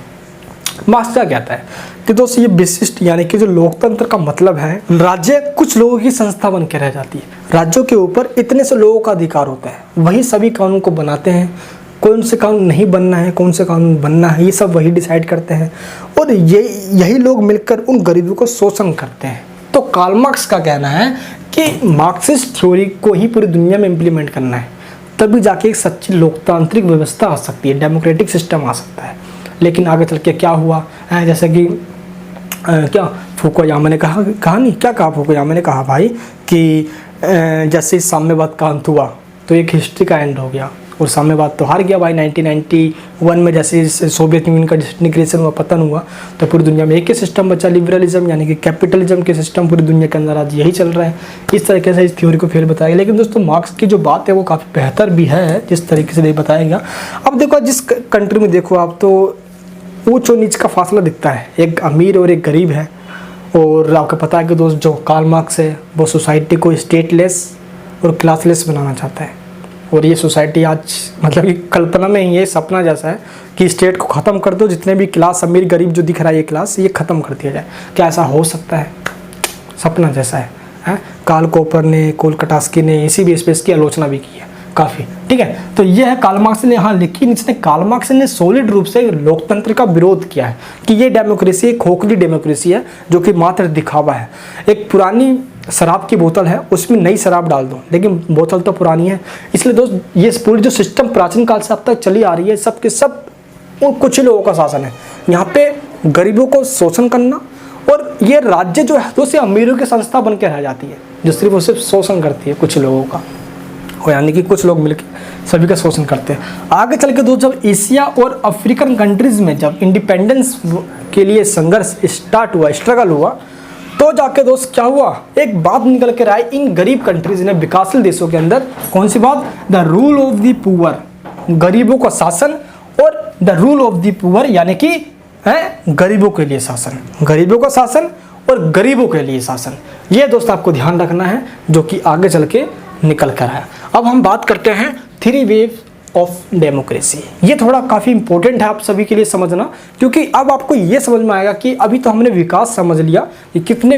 मार्क्स क्या कहता है कि दोस्त ये विशिष्ट यानी कि जो लोकतंत्र का मतलब है, राज्य कुछ लोगों की संस्था बन के रह जाती है, राज्यों के ऊपर इतने से लोगों का अधिकार होता है, वही सभी कानून को बनाते हैं, कौन से कानून नहीं बनना है, कौन से कानून बनना है, ये सब वही डिसाइड करते हैं, और यही लोग मिलकर उन गरीबों को शोषण करते हैं। तो कार्ल मार्क्स का कहना है कि मार्क्सिस्ट थ्योरी को ही पूरी दुनिया में इम्प्लीमेंट करना है, तभी जाके एक सच्ची लोकतांत्रिक व्यवस्था आ सकती है, डेमोक्रेटिक सिस्टम आ सकता है। लेकिन आगे चल के क्या हुआ है, जैसे कि क्या फुकुयामा ने कहा नहीं, क्या कहा फुकुयामा ने कहा भाई कि जैसे साम्यवाद का अंत हुआ तो एक हिस्ट्री का एंड हो गया, और साम्यवाद तो हार गया भाई 1991 में। जैसे सोवियत यूनियन का डिसइंटीग्रेशन हुआ, पतन हुआ, तो पूरी दुनिया में एक ही सिस्टम बचा, लिबरलिज्म यानी कि कैपिटलिज्म के सिस्टम पूरी दुनिया के अंदर आज यही चल रहा है। इस तरीके से इस थ्योरी को फेल बताया। लेकिन दोस्तों मार्क्स की जो बात है वो काफ़ी बेहतर भी है जिस तरीके से बताया गया। अब देखो जिस कंट्री में देखो आप तो ऊंच और नीच का फासला दिखता है, एक अमीर और एक गरीब है। और आपको पता है कि दोस्त जो कार्ल मार्क्स है वो सोसाइटी को स्टेटलेस और क्लासलेस बनाना चाहता है। और ये सोसाइटी आज मतलब कि कल्पना में ही ये सपना जैसा है कि स्टेट को ख़त्म कर दो, जितने भी क्लास अमीर गरीब जो दिख रहा है ये क्लास, ये ख़त्म कर दिया जाए। क्या ऐसा हो सकता है? सपना जैसा है। कार्ल पॉपर ने, कोलकाटास्की ने इसी बेस पे इसकी आलोचना भी की है काफ़ी, ठीक है। तो ये है कार्ल मार्क्स ने, हाँ, लेकिन इसने कार्ल मार्क्स ने सॉलिड रूप से लोकतंत्र का विरोध किया है कि ये डेमोक्रेसी एक खोखली डेमोक्रेसी है जो कि मात्र दिखावा है। एक पुरानी शराब की बोतल है, उसमें नई शराब डाल दो, लेकिन बोतल तो पुरानी है। इसलिए दोस्त ये पूरी जो सिस्टम प्राचीन काल से अब तक चली आ रही है, सब के सब वो कुछ ही लोगों का शासन है। यहाँ पे गरीबों को शोषण करना, और ये राज्य जो है दोस्त अमीरों की संस्था बन के रह जाती है जो सिर्फ और सिर्फ शोषण करती है कुछ लोगों का, यानी कि कुछ लोग मिलकर सभी का शोषण करते हैं। आगे चल के दोस्त जब एशिया और अफ्रीकन कंट्रीज़ में जब इंडिपेंडेंस के लिए संघर्ष स्टार्ट हुआ, स्ट्रगल हुआ, तो जाके दोस्त क्या हुआ, एक बात निकल कर आई इन गरीब कंट्रीज ने, विकासशील देशों के अंदर। कौन सी बात? The rule of the poor, गरीबों का शासन, और the rule of the poor यानी कि गरीबों के लिए शासन, गरीबों का शासन और गरीबों के लिए शासन। ये दोस्त आपको ध्यान रखना है जो कि आगे चल के निकल कर आया। अब हम बात करते हैं थ्री वेव ऑफ डेमोक्रेसी। ये थोड़ा काफ़ी इंपॉर्टेंट है आप सभी के लिए समझना, क्योंकि अब आपको ये समझ में आएगा कि अभी तो हमने विकास समझ लिया कि कितने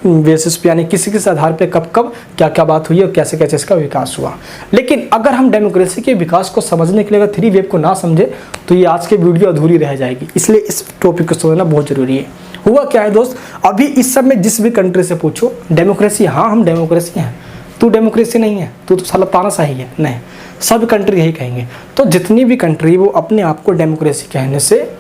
बेसिस पे यानी किसी किस आधार पे कब कब क्या क्या बात हुई और कैसे कैसे इसका विकास हुआ। लेकिन अगर हम डेमोक्रेसी के विकास को समझने के लिए अगर थ्री वेव को ना समझे तो ये आज की वीडियो अधूरी रह जाएगी। इसलिए इस टॉपिक को समझना बहुत ज़रूरी है। हुआ क्या है दोस्त, अभी इस समय जिस भी कंट्री से पूछो डेमोक्रेसी, हाँ हम डेमोक्रेसी हैं, तू डेमोक्रेसी नहीं है, तू तो साला तानाशाही है, नहीं, सब कंट्री यही कहेंगे। तो जितनी भी कंट्री वो अपने आप को डेमोक्रेसी कहने से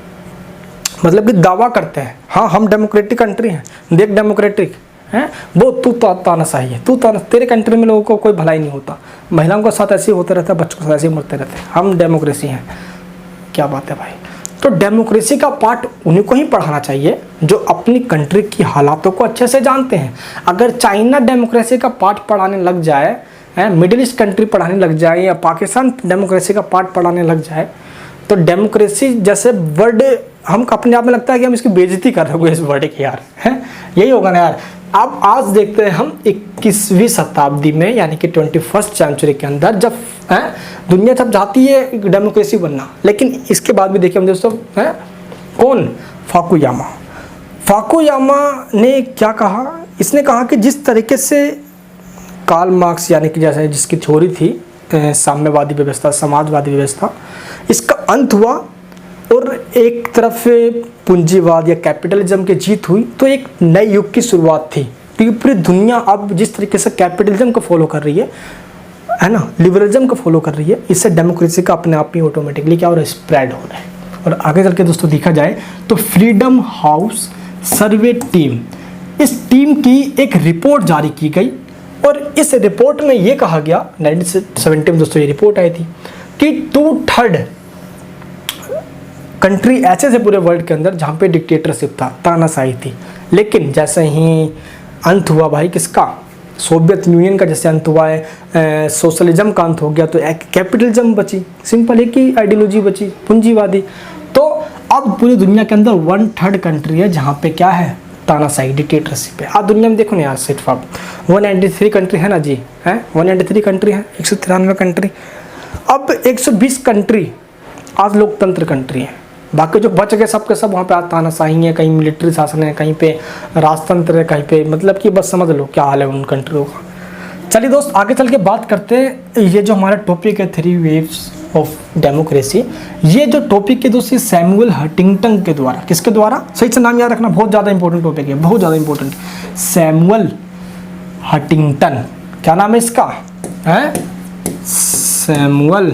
मतलब कि दावा करते हैं, हाँ हम डेमोक्रेटिक कंट्री हैं, देख डेमोक्रेटिक हैं, वो तू तानाशाही है, तू तेरे कंट्री में लोगों को कोई भलाई नहीं होता, महिलाओं के साथ ऐसे ही होता रहता है, बच्चों के साथ ऐसे ही मरते रहते हैं, हम डेमोक्रेसी हैं। क्या बात है भाई। तो डेमोक्रेसी का पार्ट उन्हीं को ही पढ़ाना चाहिए जो अपनी कंट्री की हालातों को अच्छे से जानते हैं। अगर चाइना डेमोक्रेसी का पार्ट पढ़ाने लग जाए, मिडिल ईस्ट कंट्री पढ़ाने लग जाए, या पाकिस्तान डेमोक्रेसी का पार्ट पढ़ाने लग जाए, तो डेमोक्रेसी जैसे वर्ड हम अपने आप में लगता है कि हम इसकी बेइज्जती कर रहे हो इस वर्ड की यार, है यही होगा ना यार। अब आज देखते हैं हम 21वीं शताब्दी में यानी कि 21st सेंचुरी के अंदर जब दुनिया जब चाहती है डेमोक्रेसी बनना, लेकिन इसके बाद भी देखिए हम दोस्तों कौन, फाकुयामा ने क्या कहा, इसने कहा कि जिस तरीके से कार्ल मार्क्स यानी कि जैसे जिसकी थ्योरी थी साम्यवादी व्यवस्था, समाजवादी व्यवस्था, इसका अंत हुआ और एक तरफ पूंजीवाद या कैपिटलिज्म की जीत हुई, तो एक नए युग की शुरुआत थी। क्योंकि पूरी दुनिया अब जिस तरीके से कैपिटलिज्म को फॉलो कर रही है ना, लिबरलिज्म को फॉलो कर रही है, इससे डेमोक्रेसी का अपने आप ही ऑटोमेटिकली क्या हो रहा है, स्प्रेड हो रहा है। और आगे चल के दोस्तों देखा जाए तो फ्रीडम हाउस सर्वे टीम, इस टीम की एक रिपोर्ट जारी की गई और इस रिपोर्ट में ये कहा गया 1970 में दोस्तों ये रिपोर्ट आई थी कि 2/3 कंट्री ऐसे थे पूरे वर्ल्ड के अंदर जहाँ पे डिक्टेटरशिप था, तानाशाही थी। लेकिन जैसे ही अंत हुआ भाई किसका, सोवियत यूनियन का जैसे अंत हुआ है, सोशलिज्म का अंत हो गया, तो एक कैपिटलिज्म बची, सिंपल एक ही आइडियोलॉजी बची, पूंजीवादी। तो अब पूरी दुनिया के अंदर 1/3 कंट्री है जहाँ पे क्या है, तानाशाही, डिक्टेटरशिप है। आज दुनिया में देखो ना यार, सिर्फ आप 193 कंट्री है ना जी, है 193 कंट्री है, 193 कंट्री। अब 120 कंट्री आज लोकतंत्र कंट्री है, बाकी जो बच गए सब के सब वहाँ पे आज तानाशाही है, कहीं मिलिट्री शासन है, कहीं पे राजतंत्र है, कहीं पे मतलब कि बस समझ लो क्या हाल है उन कंट्रियों का। चलिए दोस्त आगे चल के बात करते हैं, ये जो हमारा टॉपिक है थ्री वेव्स ऑफ डेमोक्रेसी, ये जो टॉपिक है दोस्त सैमुअल हंटिंगटन के द्वारा, किसके द्वारा, सही से नाम याद रखना, बहुत ज़्यादा इंपॉर्टेंट टॉपिक है, बहुत ज़्यादा इंपॉर्टेंट, सैमुअल हंटिंगटन, क्या नाम है इसका, है सैमुअल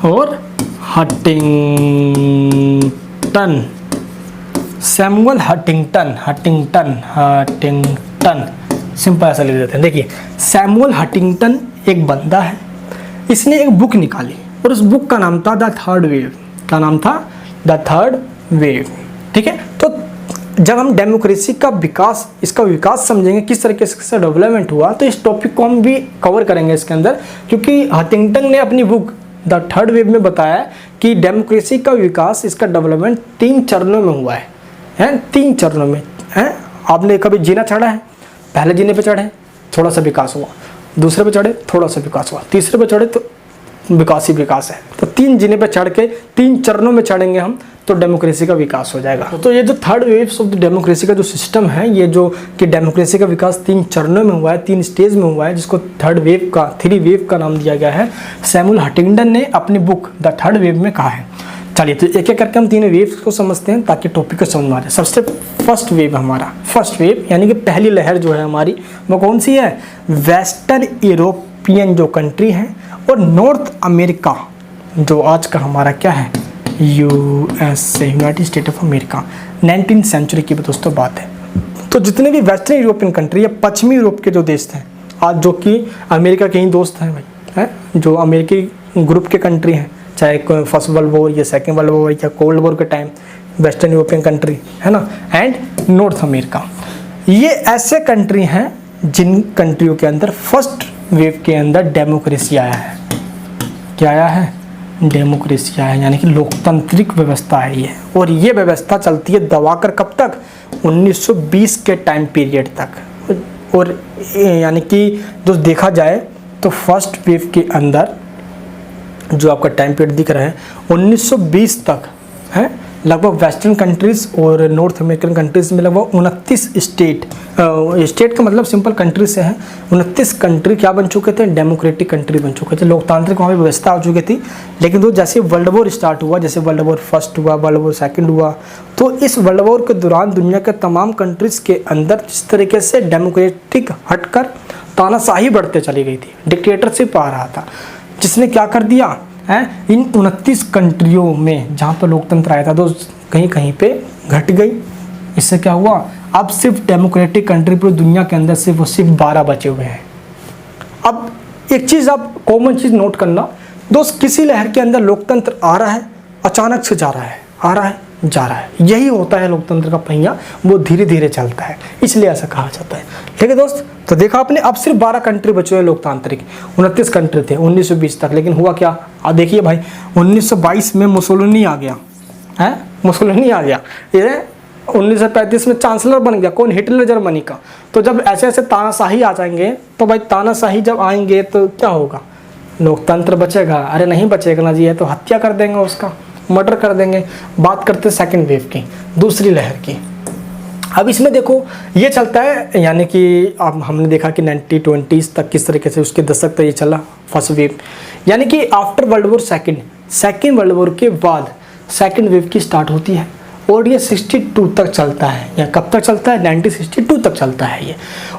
और Huntington, Samuel Huntington, Huntington, simple ऐसा लिख देते हैं। देखिए सैमुअल हंटिंगटन एक बंदा है, इसने एक बुक निकाली और उस बुक का नाम था द थर्ड वेव। का नाम था द थर्ड वेव। ठीक है, तो जब हम डेमोक्रेसी का विकास, इसका विकास समझेंगे, किस तरीके से इसका डेवलपमेंट हुआ, तो इस टॉपिक को हम भी कवर करेंगे इसके अंदर, क्योंकि हंटिंगटन ने अपनी बुक द थर्ड वेव में बताया कि डेमोक्रेसी का विकास, इसका डेवलपमेंट 3 चरणों में हुआ है 3 चरणों में है। आपने कभी जीना चढ़ा है, पहले जीने पे चढ़े थोड़ा सा विकास हुआ, दूसरे पे चढ़े थोड़ा सा विकास हुआ, तीसरे पे चढ़े तो विकास ही विकास है। तो 3 जीने पे चढ़ के 3 चरणों में चढ़ेंगे हम, तो डेमोक्रेसी का विकास हो जाएगा। तो ये जो third waves of the democracy का जो सिस्टम है, ये जो कि डेमोक्रेसी का विकास 3 चरणों में हुआ है, 3 स्टेज में हुआ है, जिसको थर्ड वेव का, 3 वेव का नाम दिया गया है, सैमुअल हंटिंगटन ने अपनी बुक द थर्ड वेव में कहा है। चलिए तो एक एक करके हम 3 वेव्स को समझते हैं ताकि टॉपिक को समझ में आ जाए। सबसे फर्स्ट वेव हमारा, फर्स्ट वेव यानी कि पहली लहर जो है हमारी, वो कौन सी है? वेस्टर्न यूरोपियन जो कंट्री है और नॉर्थ अमेरिका, जो आज का हमारा क्या है, USA, United State of America, 19th century की दोस्तों बात है। तो जितने भी वेस्टर्न यूरोपियन कंट्री या पश्चिमी यूरोप के जो देश हैं आज, जो कि अमेरिका के ही दोस्त हैं भाई, है जो अमेरिकी ग्रुप के कंट्री हैं, चाहे फर्स्ट वर्ल्ड वॉर या सेकेंड वर्ल्ड वॉर या कोल्ड वॉर के टाइम, वेस्टर्न यूरोपियन कंट्री है ना, एंड नॉर्थ अमेरिका, ये ऐसे कंट्री हैं जिन कंट्रियों के अंदर फर्स्ट वेव के अंदर डेमोक्रेसी आया है। क्या आया है? डेमोक्रेसी आया है, यानी कि लोकतांत्रिक व्यवस्था है ये। और ये व्यवस्था चलती है दबाकर कब तक? 1920 के टाइम पीरियड तक। और यानी कि जो देखा जाए तो फर्स्ट वेव के अंदर जो आपका टाइम पीरियड दिख रहा है 1920 तक है, लगभग वेस्टर्न कंट्रीज़ और नॉर्थ अमेरिकन कंट्रीज़ में लगभग 29 स्टेट, स्टेट का मतलब सिंपल कंट्री से है, 29 कंट्री क्या बन चुके थे? डेमोक्रेटिक कंट्री बन चुके थे, लोकतांत्रिक वहाँ पे व्यवस्था हो चुकी थी। लेकिन तो जैसे वर्ल्ड वॉर स्टार्ट हुआ, जैसे वर्ल्ड वॉर फर्स्ट हुआ, वर्ल्ड वॉर सेकंड हुआ, तो इस वर्ल्ड वॉर के दौरान दुनिया के तमाम कंट्रीज़ के अंदर जिस तरीके से डेमोक्रेटिक हटकर तानाशाही बढ़ते चली गई थी, डिक्टेटरशिप आ रहा था, जिसने क्या कर दिया है, इन 29 कंट्रियों में जहाँ पर लोकतंत्र आया था तो कहीं कहीं पे घट गई। इससे क्या हुआ? अब सिर्फ डेमोक्रेटिक कंट्री पूरी दुनिया के अंदर सिर्फ 12 बचे हुए हैं। अब एक चीज़ आप कॉमन चीज़ नोट करना दोस्त, किसी लहर के अंदर लोकतंत्र आ रहा है, अचानक से जा रहा है, आ रहा है, जा रहा है, यही होता है लोकतंत्र का पहिया, वो धीरे धीरे चलता है, इसलिए ऐसा कहा जाता है। ठीक है दोस्त, तो देखा आपने, अब सिर्फ 12 कंट्री बचे हुए लोकतांत्रिक, 29 कंट्री थे 1920 तक। लेकिन हुआ क्या? अब देखिए भाई, 1922 में मुसोलिनी आ गया है, मुसोलिनी आ गया, ये 1935 में चांसलर बन गया, कौन? हिटलर, जर्मनी का। तो जब ऐसे ऐसे तानाशाही आ जाएंगे, तो भाई तानाशाही जब आएंगे तो क्या होगा? लोकतंत्र बचेगा? अरे नहीं बचेगा ना जी, है तो हत्या कर देंगे उसका, मर्डर कर देंगे। बात करते हैं सेकंड वेव की, दूसरी लहर की। अब इसमें देखो ये चलता है, यानी कि अब हमने देखा कि 1920s तक किस तरीके से उसके दशक तक ये चला फर्स्ट वेव, यानी कि after world war second world war के बाद सेकंड वेव की स्टार्ट होती है और ये 62 तक चलता है। या कब तक चलता है? 1962 तक चलता है ये।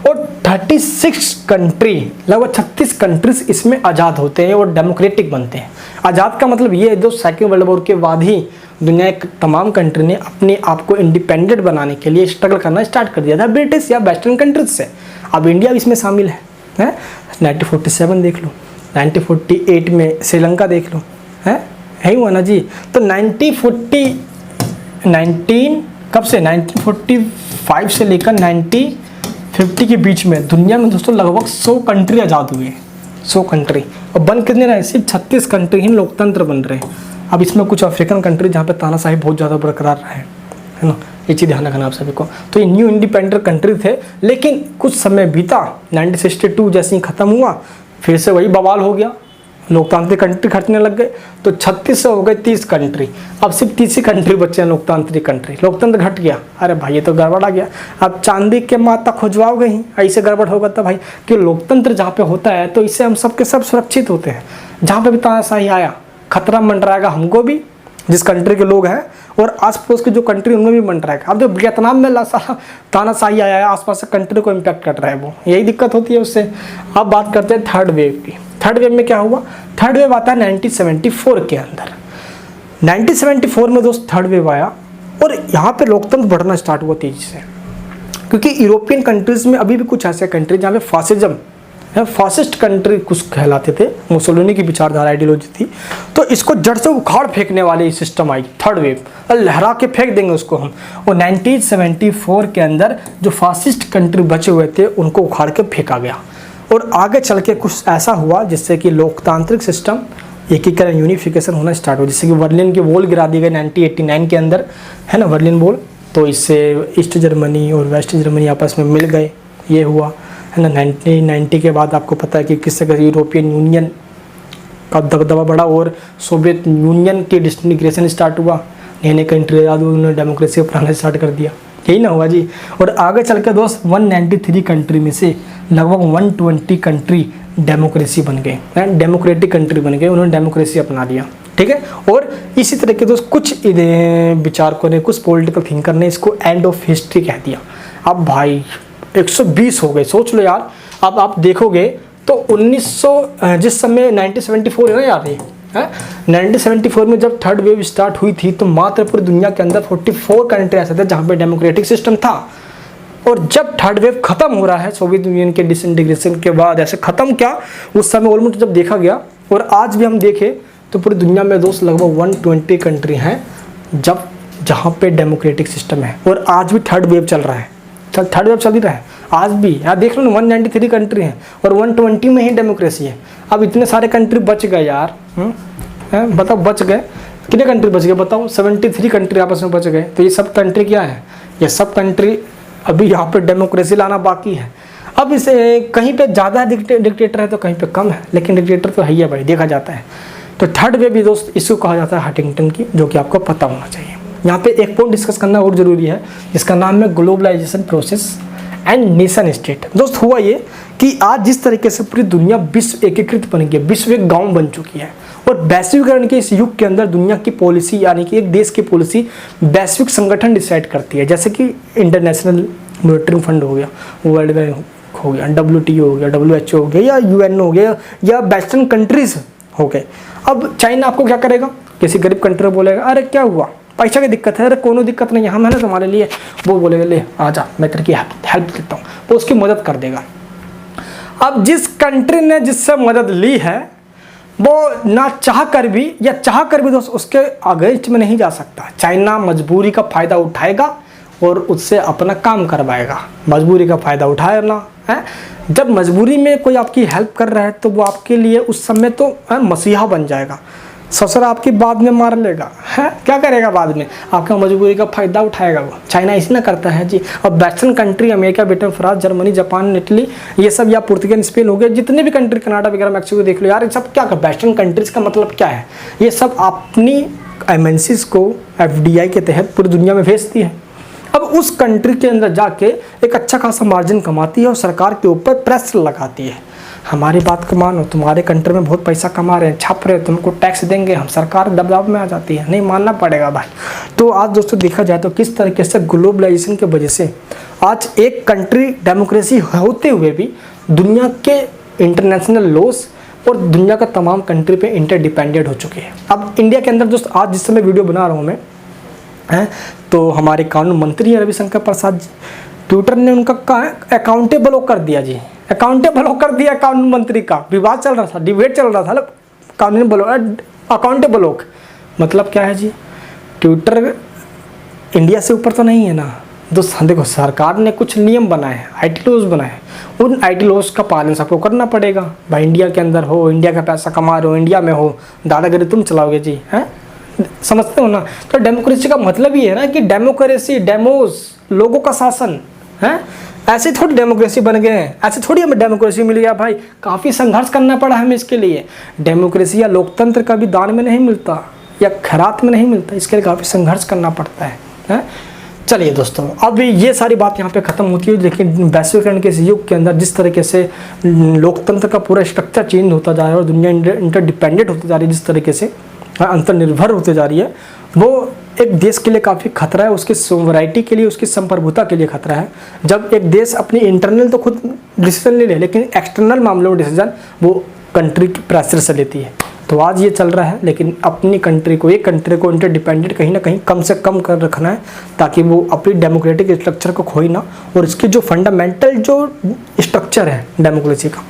और 36 कंट्री, लगभग 36 कंट्रीज इसमें आज़ाद होते हैं और डेमोक्रेटिक बनते हैं। आज़ाद का मतलब ये है, जो सेकेंड वर्ल्ड वॉर के बाद ही दुनिया के तमाम कंट्री ने अपने आप को इंडिपेंडेंट बनाने के लिए स्ट्रगल करना स्टार्ट कर दिया था ब्रिटिश या वेस्टर्न कंट्रीज से। अब इंडिया भी इसमें शामिल है 1947 देख लो, 1948 में श्रीलंका देख लो, है हुआ ना जी। तो 19 कब से 1945 से लेकर 1950 के बीच में दुनिया में दोस्तों लगभग 100 कंट्री आज़ाद हुए हैं, 100 कंट्री। और बन कितने रहे? सिर्फ 36 कंट्री ही लोकतंत्र बन रहे हैं। अब इसमें कुछ अफ्रीकन कंट्री जहाँ पे तानाशाही बहुत ज़्यादा बरकरार है ना, ये चीज़ ध्यान रखना आप सभी को। तो ये न्यू इंडिपेंडेंट कंट्री थे, लेकिन कुछ समय बीता, 1962 जैसे ही ख़त्म हुआ, फिर से वही बवाल हो गया, लोकतांत्रिक कंट्री घटने लग गए। तो 36 से हो गए 30 कंट्री, अब सिर्फ 30 ही कंट्री बचे हैं लोकतांत्रिक कंट्री। लोकतंत्र घट गया, अरे भाई ये तो गड़बड़ आ गया। अब चांदी के माता खुजवाओगे ही, ऐसे गड़बड़ होगा तो भाई, कि लोकतंत्र जहाँ पे होता है तो इससे हम सबके सब सुरक्षित होते हैं। जहाँ पे भी तानाशाही आया, खतरा मंडराएगा हमको भी, जिस कंट्री के लोग हैं, और आसपास की जो कंट्री उनमें भी मंडराएगा। अब जो वियतनाम में तानाशाही आया है, आसपास से कंट्री को इम्पैक्ट कर रहा है, वो यही दिक्कत होती है उससे। अब बात करते हैं थर्ड वेव की। थर्ड वेव में क्या हुआ? थर्ड वेव आता है 1974 के अंदर। 1974 में दोस्त थर्ड वेव आया और यहाँ पे लोकतंत्र बढ़ना स्टार्ट हुआ तेजी से, क्योंकि यूरोपियन कंट्रीज़ में अभी भी कुछ ऐसे कंट्री जहाँ पे फासिज्म फासिस्ट कंट्री कुछ कहलाते थे, मुसोलिनी की विचारधारा आइडियोलॉजी थी। तो इसको जड़ से उखाड़ फेंकने वाली सिस्टम आई, थर्ड वेव, लहरा के फेंक देंगे उसको हम। और 1974 के अंदर जो फासिस्ट कंट्री बचे हुए थे उनको उखाड़ के फेंका गया। और आगे चल के कुछ ऐसा हुआ जिससे कि लोकतांत्रिक सिस्टम एकीकरण, यूनिफिकेशन होना स्टार्ट हुआ। जैसे कि बर्लिन की वॉल गिरा दी गई 1989 के अंदर, है ना, बर्लिन वॉल। तो इससे ईस्ट जर्मनी और वेस्ट जर्मनी आपस में मिल गए, ये हुआ, है ना। 1990 के बाद आपको पता है कि किस तरह यूरोपियन यूनियन का दबदबा बढ़ा और सोवियत यूनियन की डिसइंटीग्रेशन स्टार्ट हुआ। नए नए कंट्री आदि उन्होंने डेमोक्रेसी अपनाना स्टार्ट कर दिया, यही ना हुआ जी। और आगे चल के दोस्त 193 कंट्री में से लगभग 120 कंट्री डेमोक्रेसी बन गए, डेमोक्रेटिक कंट्री बन गए, उन्होंने डेमोक्रेसी अपना लिया, ठीक है। और इसी तरह के दोस्त कुछ विचारकों ने, कुछ पॉलिटिकल थिंकर ने इसको एंड ऑफ हिस्ट्री कह दिया। अब भाई 120 हो गए, सोच लो यार। अब आप देखोगे तो 1900 जिस समय 1974 है ना यार, ये 1974 में जब थर्ड वेव स्टार्ट हुई थी तो मात्र पूरी दुनिया के अंदर 44 कंट्री ऐसे थे जहाँ पे डेमोक्रेटिक सिस्टम था। और जब थर्ड वेव खत्म हो रहा है सोवियत यूनियन के डिसइंटीग्रेशन के बाद, ऐसे खत्म क्या, उस समय ऑलमोस्ट जब देखा गया और आज भी हम देखें तो पूरी दुनिया में दोस्त लगभग 120 कंट्री हैं जब जहाँ पे डेमोक्रेटिक सिस्टम है। और आज भी थर्ड वेव चल रहा है, थर्ड वेव चल ही रहा है आज भी। यार देख लो ना, 193 कंट्री हैं और 120 में ही डेमोक्रेसी है। अब इतने सारे कंट्री बच गए यार, बताओ बच गए, कितने कंट्री बच गए बताओ, 73 कंट्री आपस में बच गए। तो ये सब कंट्री क्या है, ये सब कंट्री अभी यहाँ पे डेमोक्रेसी लाना बाकी है। अब इसे कहीं पे ज़्यादा डिक्टेटर है तो कहीं पे कम है, लेकिन डिक्टेटर तो है ही है भाई, देखा जाता है। तो थर्ड वेव भी दोस्त इसको कहा जाता है हंटिंगटन की, जो कि आपको पता होना चाहिए। यहाँ पे एक पॉइंट डिस्कस करना और ज़रूरी है, जिसका नाम है globalisation process and nation state. दोस्त हुआ ये कि आज जिस तरीके से पूरी दुनिया विश्व एकीकृत बन गई, विश्व एक गांव बन चुकी है। और वैश्वीकरण के इस युग के अंदर दुनिया की पॉलिसी, यानी कि एक देश की पॉलिसी वैश्विक संगठन डिसाइड करती है। जैसे कि इंटरनेशनल मॉनेटरी फंड हो गया, वर्ल्ड बैंक हो गया, WTO हो गया, WHO हो गया, या UN हो गया, या वेस्टर्न कंट्रीज हो गए। अब चाइना आपको क्या करेगा, किसी गरीब कंट्री को बोलेगा अरे क्या हुआ, पैसा की दिक्कत है, अरे कोनो दिक्कत नहीं है, हम है ना तुम्हारे लिए। वो बोलेगा ले आजा, मैं तेरे की हेल्प देता हूँ, वो उसकी मदद कर देगा। अब जिस कंट्री ने जिससे मदद ली है वो ना चाह कर भी या चाह कर भी दोस्त उसके अगेंस्ट में नहीं जा सकता। चाइना मजबूरी का फ़ायदा उठाएगा और उससे अपना काम करवाएगा, मजबूरी का फ़ायदा उठाना है। जब मजबूरी में कोई आपकी हेल्प कर रहा है तो वो आपके लिए उस समय तो मसीहा बन जाएगा, ससुर आपकी बाद में मार लेगा, है क्या करेगा बाद में, आपका मजबूरी का फ़ायदा उठाएगा वो। चाइना इसी ना करता है जी। और western country America, Britain, France, Germany, Japan, Italy, ये सब, या पुर्तगाल, स्पेन हो गए, जितने भी कंट्री, कनाडा वगैरह, मैक्सिको देख लो यार, ये सब क्या कर, वेस्टर्न कंट्रीज का मतलब क्या है, ये सब अपनी एमएनसीज को FDI के तहत पूरी दुनिया में भेजती है। अब उस कंट्री के अंदर जाके एक अच्छा खासा मार्जिन कमाती है और सरकार के ऊपर प्रेशर लगाती है, हमारी बात को मानो, तुम्हारे कंट्री में बहुत पैसा कमा रहे हैं, छाप रहे हैं, तुमको टैक्स देंगे हम, सरकार दबाव में आ जाती है, नहीं मानना पड़ेगा भाई। तो आज दोस्तों देखा जाए तो किस तरीके से ग्लोबलाइजेशन की वजह से आज एक कंट्री डेमोक्रेसी होते हुए भी दुनिया के इंटरनेशनल लॉस और दुनिया का तमाम कंट्री पे इंटरडिपेंडेंट हो चुके हैं। अब इंडिया के अंदर दोस्त आज जिस समय वीडियो बना रहा हूँ मैं, हैं, तो हमारे कानून मंत्री हैं रविशंकर प्रसाद जी, ट्विटर ने उनका अकाउंटेबल कर दिया जी, अकाउंटेबल कर दिया कानून मंत्री का। विवाद चल रहा था, डिबेट चल रहा था, कानून अकाउंटेबल मतलब क्या है जी, ट्विटर इंडिया से ऊपर तो नहीं है ना दोस्त। देखो सरकार ने कुछ नियम बनाए, IT लॉज बनाए, उन IT लॉज का पालन सबको करना पड़ेगा भाई। इंडिया के अंदर हो, इंडिया का पैसा कमा रहे हो, इंडिया में हो, दादागिरी तुम चलाओगे जी, हैं, समझते हो ना। तो डेमोक्रेसी का मतलब ये है ना कि डेमोक्रेसी, डेमोस, लोगों का शासन है। ऐसे थोड़ी डेमोक्रेसी बन गए हैं, ऐसे थोड़ी हमें डेमोक्रेसी मिल गया भाई, काफ़ी संघर्ष करना पड़ा हमें इसके लिए। डेमोक्रेसी या लोकतंत्र का भी दान में नहीं मिलता या खैरात में नहीं मिलता, इसके लिए काफ़ी संघर्ष करना पड़ता है। चलिए दोस्तों, अब ये सारी बात यहाँ पे ख़त्म होती है, लेकिन वैश्वीकरण के इस युग के अंदर जिस तरीके से लोकतंत्र का पूरा स्ट्रक्चर चेंज होता जा रहा है और दुनिया इंटरडिपेंडेंट होती जा रही है, जिस तरीके से अंतर्निर्भर होते जा रही है, वो एक देश के लिए काफ़ी खतरा है, उसकी सोवरेनिटी के लिए, उसकी संप्रभुता के लिए खतरा है। जब एक देश अपनी इंटरनल तो खुद डिसीजन ले ले, लेकिन एक्सटर्नल मामलों में डिसीजन वो कंट्री के प्रेशर से लेती है। तो आज ये चल रहा है, लेकिन अपनी कंट्री को, एक कंट्री को इंटरडिपेंडेंट कहीं ना कहीं कम से कम कर रखना है, ताकि वो अपनी डेमोक्रेटिक स्ट्रक्चर को खोए ना, और इसकी जो फंडामेंटल जो स्ट्रक्चर है डेमोक्रेसी का,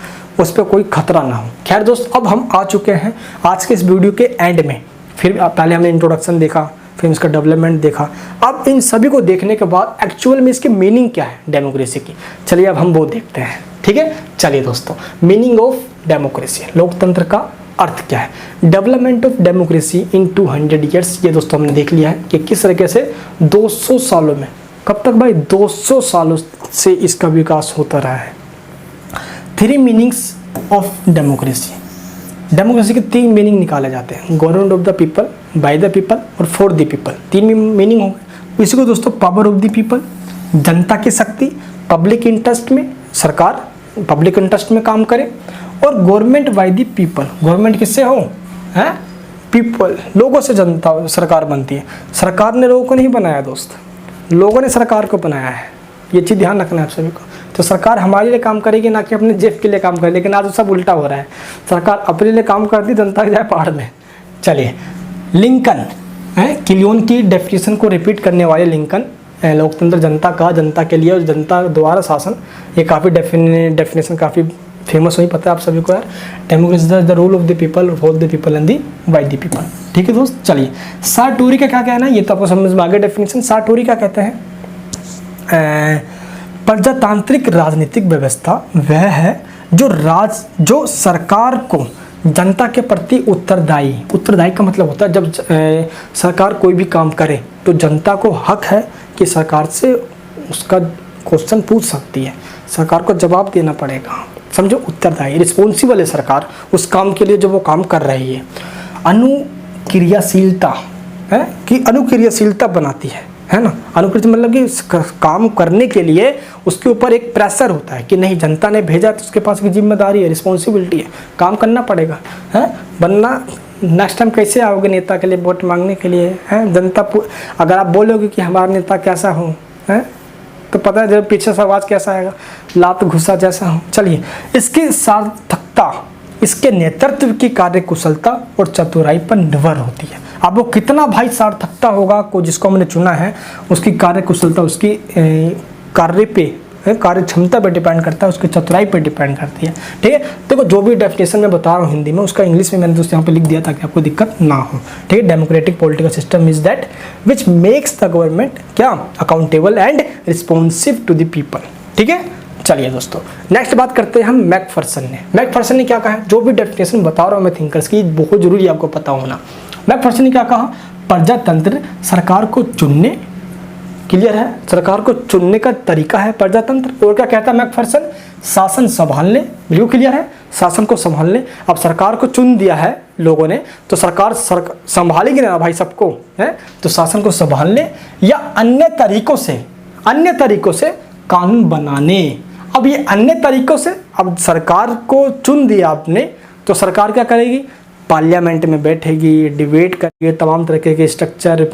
उस पर कोई खतरा ना हो। खैर दोस्त, अब हम आ चुके हैं आज के इस वीडियो के एंड में। फिर पहले हमने इंट्रोडक्शन देखा, फिर इसका डेवलपमेंट देखा। अब इन सभी को देखने के बाद एक्चुअल में इसकी मीनिंग क्या है डेमोक्रेसी की, चलिए अब हम वो देखते हैं। ठीक है, चलिए दोस्तों, मीनिंग ऑफ डेमोक्रेसी, लोकतंत्र का अर्थ क्या है। Development of democracy in 200 years, ये दोस्तों हमने देख लिया है कि किस तरीके से 200 सालों में, कब तक भाई, 200 सालों से इसका विकास होता रहा है। 3 मीनिंग्स ऑफ डेमोक्रेसी, डेमोक्रेसी के 3 मीनिंग निकाले जाते हैं, government of the people, by the people और फॉर द पीपल। 3 मीनिंग हो गए। इसी को दोस्तों पावर ऑफ द पीपल, जनता की शक्ति, पब्लिक इंटरेस्ट में, सरकार पब्लिक इंटरेस्ट में काम करे, और government by the people, government किससे हो, हैं, पीपल, लोगों से जनता सरकार बनती है। सरकार ने लोगों को नहीं बनाया दोस्त, लोगों ने सरकार को बनाया है, ये चीज़ ध्यान रखना है आप सभी को। तो सरकार हमारे लिए काम करेगी, ना कि अपने जेब के लिए काम करे। लेकिन आज सब उल्टा हो रहा है, सरकार अपने लिए काम करती, जनता जाए पहाड़ में। चलिए, लिंकन है, किलियन की डेफिनेशन को रिपीट करने वाले लिंकन, लोकतंत्र जनता का, जनता के लिए और जनता द्वारा शासन, ये काफ़ी डेफिनेशन काफ़ी फेमस हुई, पता है आप सभी को यार। Democracy the rule of the people, for the people and the by the people. ठीक है दोस्त, चलिए, सार्टोरी का क्या कहना है, ये तो आपको समझ में आ गया डेफिनेशन। सार्टोरी क्या कहते हैं, प्रजातांत्रिक राजनीतिक व्यवस्था वह है जो सरकार को जनता के प्रति उत्तरदायी का मतलब होता है, जब सरकार कोई भी काम करे तो जनता को हक है कि सरकार से उसका क्वेश्चन पूछ सकती है, सरकार को जवाब देना पड़ेगा, समझो, उत्तरदायी, रिस्पॉन्सिबल है सरकार उस काम के लिए जो वो काम कर रही है। अनुक्रियाशीलता है कि अनुक्रियाशीलता बनाती है ना। अनुक्रिया मतलब कि काम करने के लिए उसके ऊपर एक प्रेशर होता है कि नहीं, जनता ने भेजा तो उसके पास की जिम्मेदारी है, रिस्पॉन्सिबिलिटी है, काम करना पड़ेगा, है, वरना नेक्स्ट टाइम कैसे आओगे नेता के लिए वोट मांगने के लिए, है। जनता अगर आप बोलोगे कि हमारा नेता कैसा हो, है, तो पता है जब पीछे से आवाज़ कैसा आएगा, लात घुसा जैसा हो। चलिए, इसकी सार्थकता इसके नेतृत्व की कार्यकुशलता और चतुराई पर निर्भर होती है। अब वो कितना भाई सार्थकता होगा को जिसको हमने चुना है, उसकी कार्यकुशलता, उसकी कार्य क्षमता पर डिपेंड करता है, उसकी चतुराई पर डिपेंड करती है। ठीक है, देखो जो भी डेफिनेशन मैं बता रहा हूँ हिंदी में, उसका इंग्लिश में मैंने दोस्तों यहाँ पे लिख दिया ताकि आपको दिक्कत ना हो। ठीक है, democratic political system is that which makes the government क्या, accountable and responsive to the people. ठीक है, चलिए दोस्तों, नेक्स्ट बात करते हैं हम मैकफर्सन ने क्या कहा है। जो भी डेफिनेशन बता रहा हूँ मैं थिंकर्स की, बहुत जरूरी आपको पता होना। मैकफर्सन ने क्या कहा, प्रजातंत्र सरकार को चुनने, क्लियर है, सरकार को चुनने का तरीका है प्रजातंत्र। और क्या कहता है मैकफर्सन, शासन संभालने, बिल्कुल क्लियर है, शासन को संभालने। अब सरकार को चुन दिया है लोगों ने, तो सरकार संभालेगी ना भाई सबको, है, तो शासन को संभालने या अन्य तरीकों से कानून बनाने। अब ये अन्य तरीकों से, अब सरकार को चुन दिया आपने, तो सरकार क्या करेगी, पार्लियामेंट में बैठेगी, डिबेट करेगी, तमाम तरीके के स्ट्रक्चर,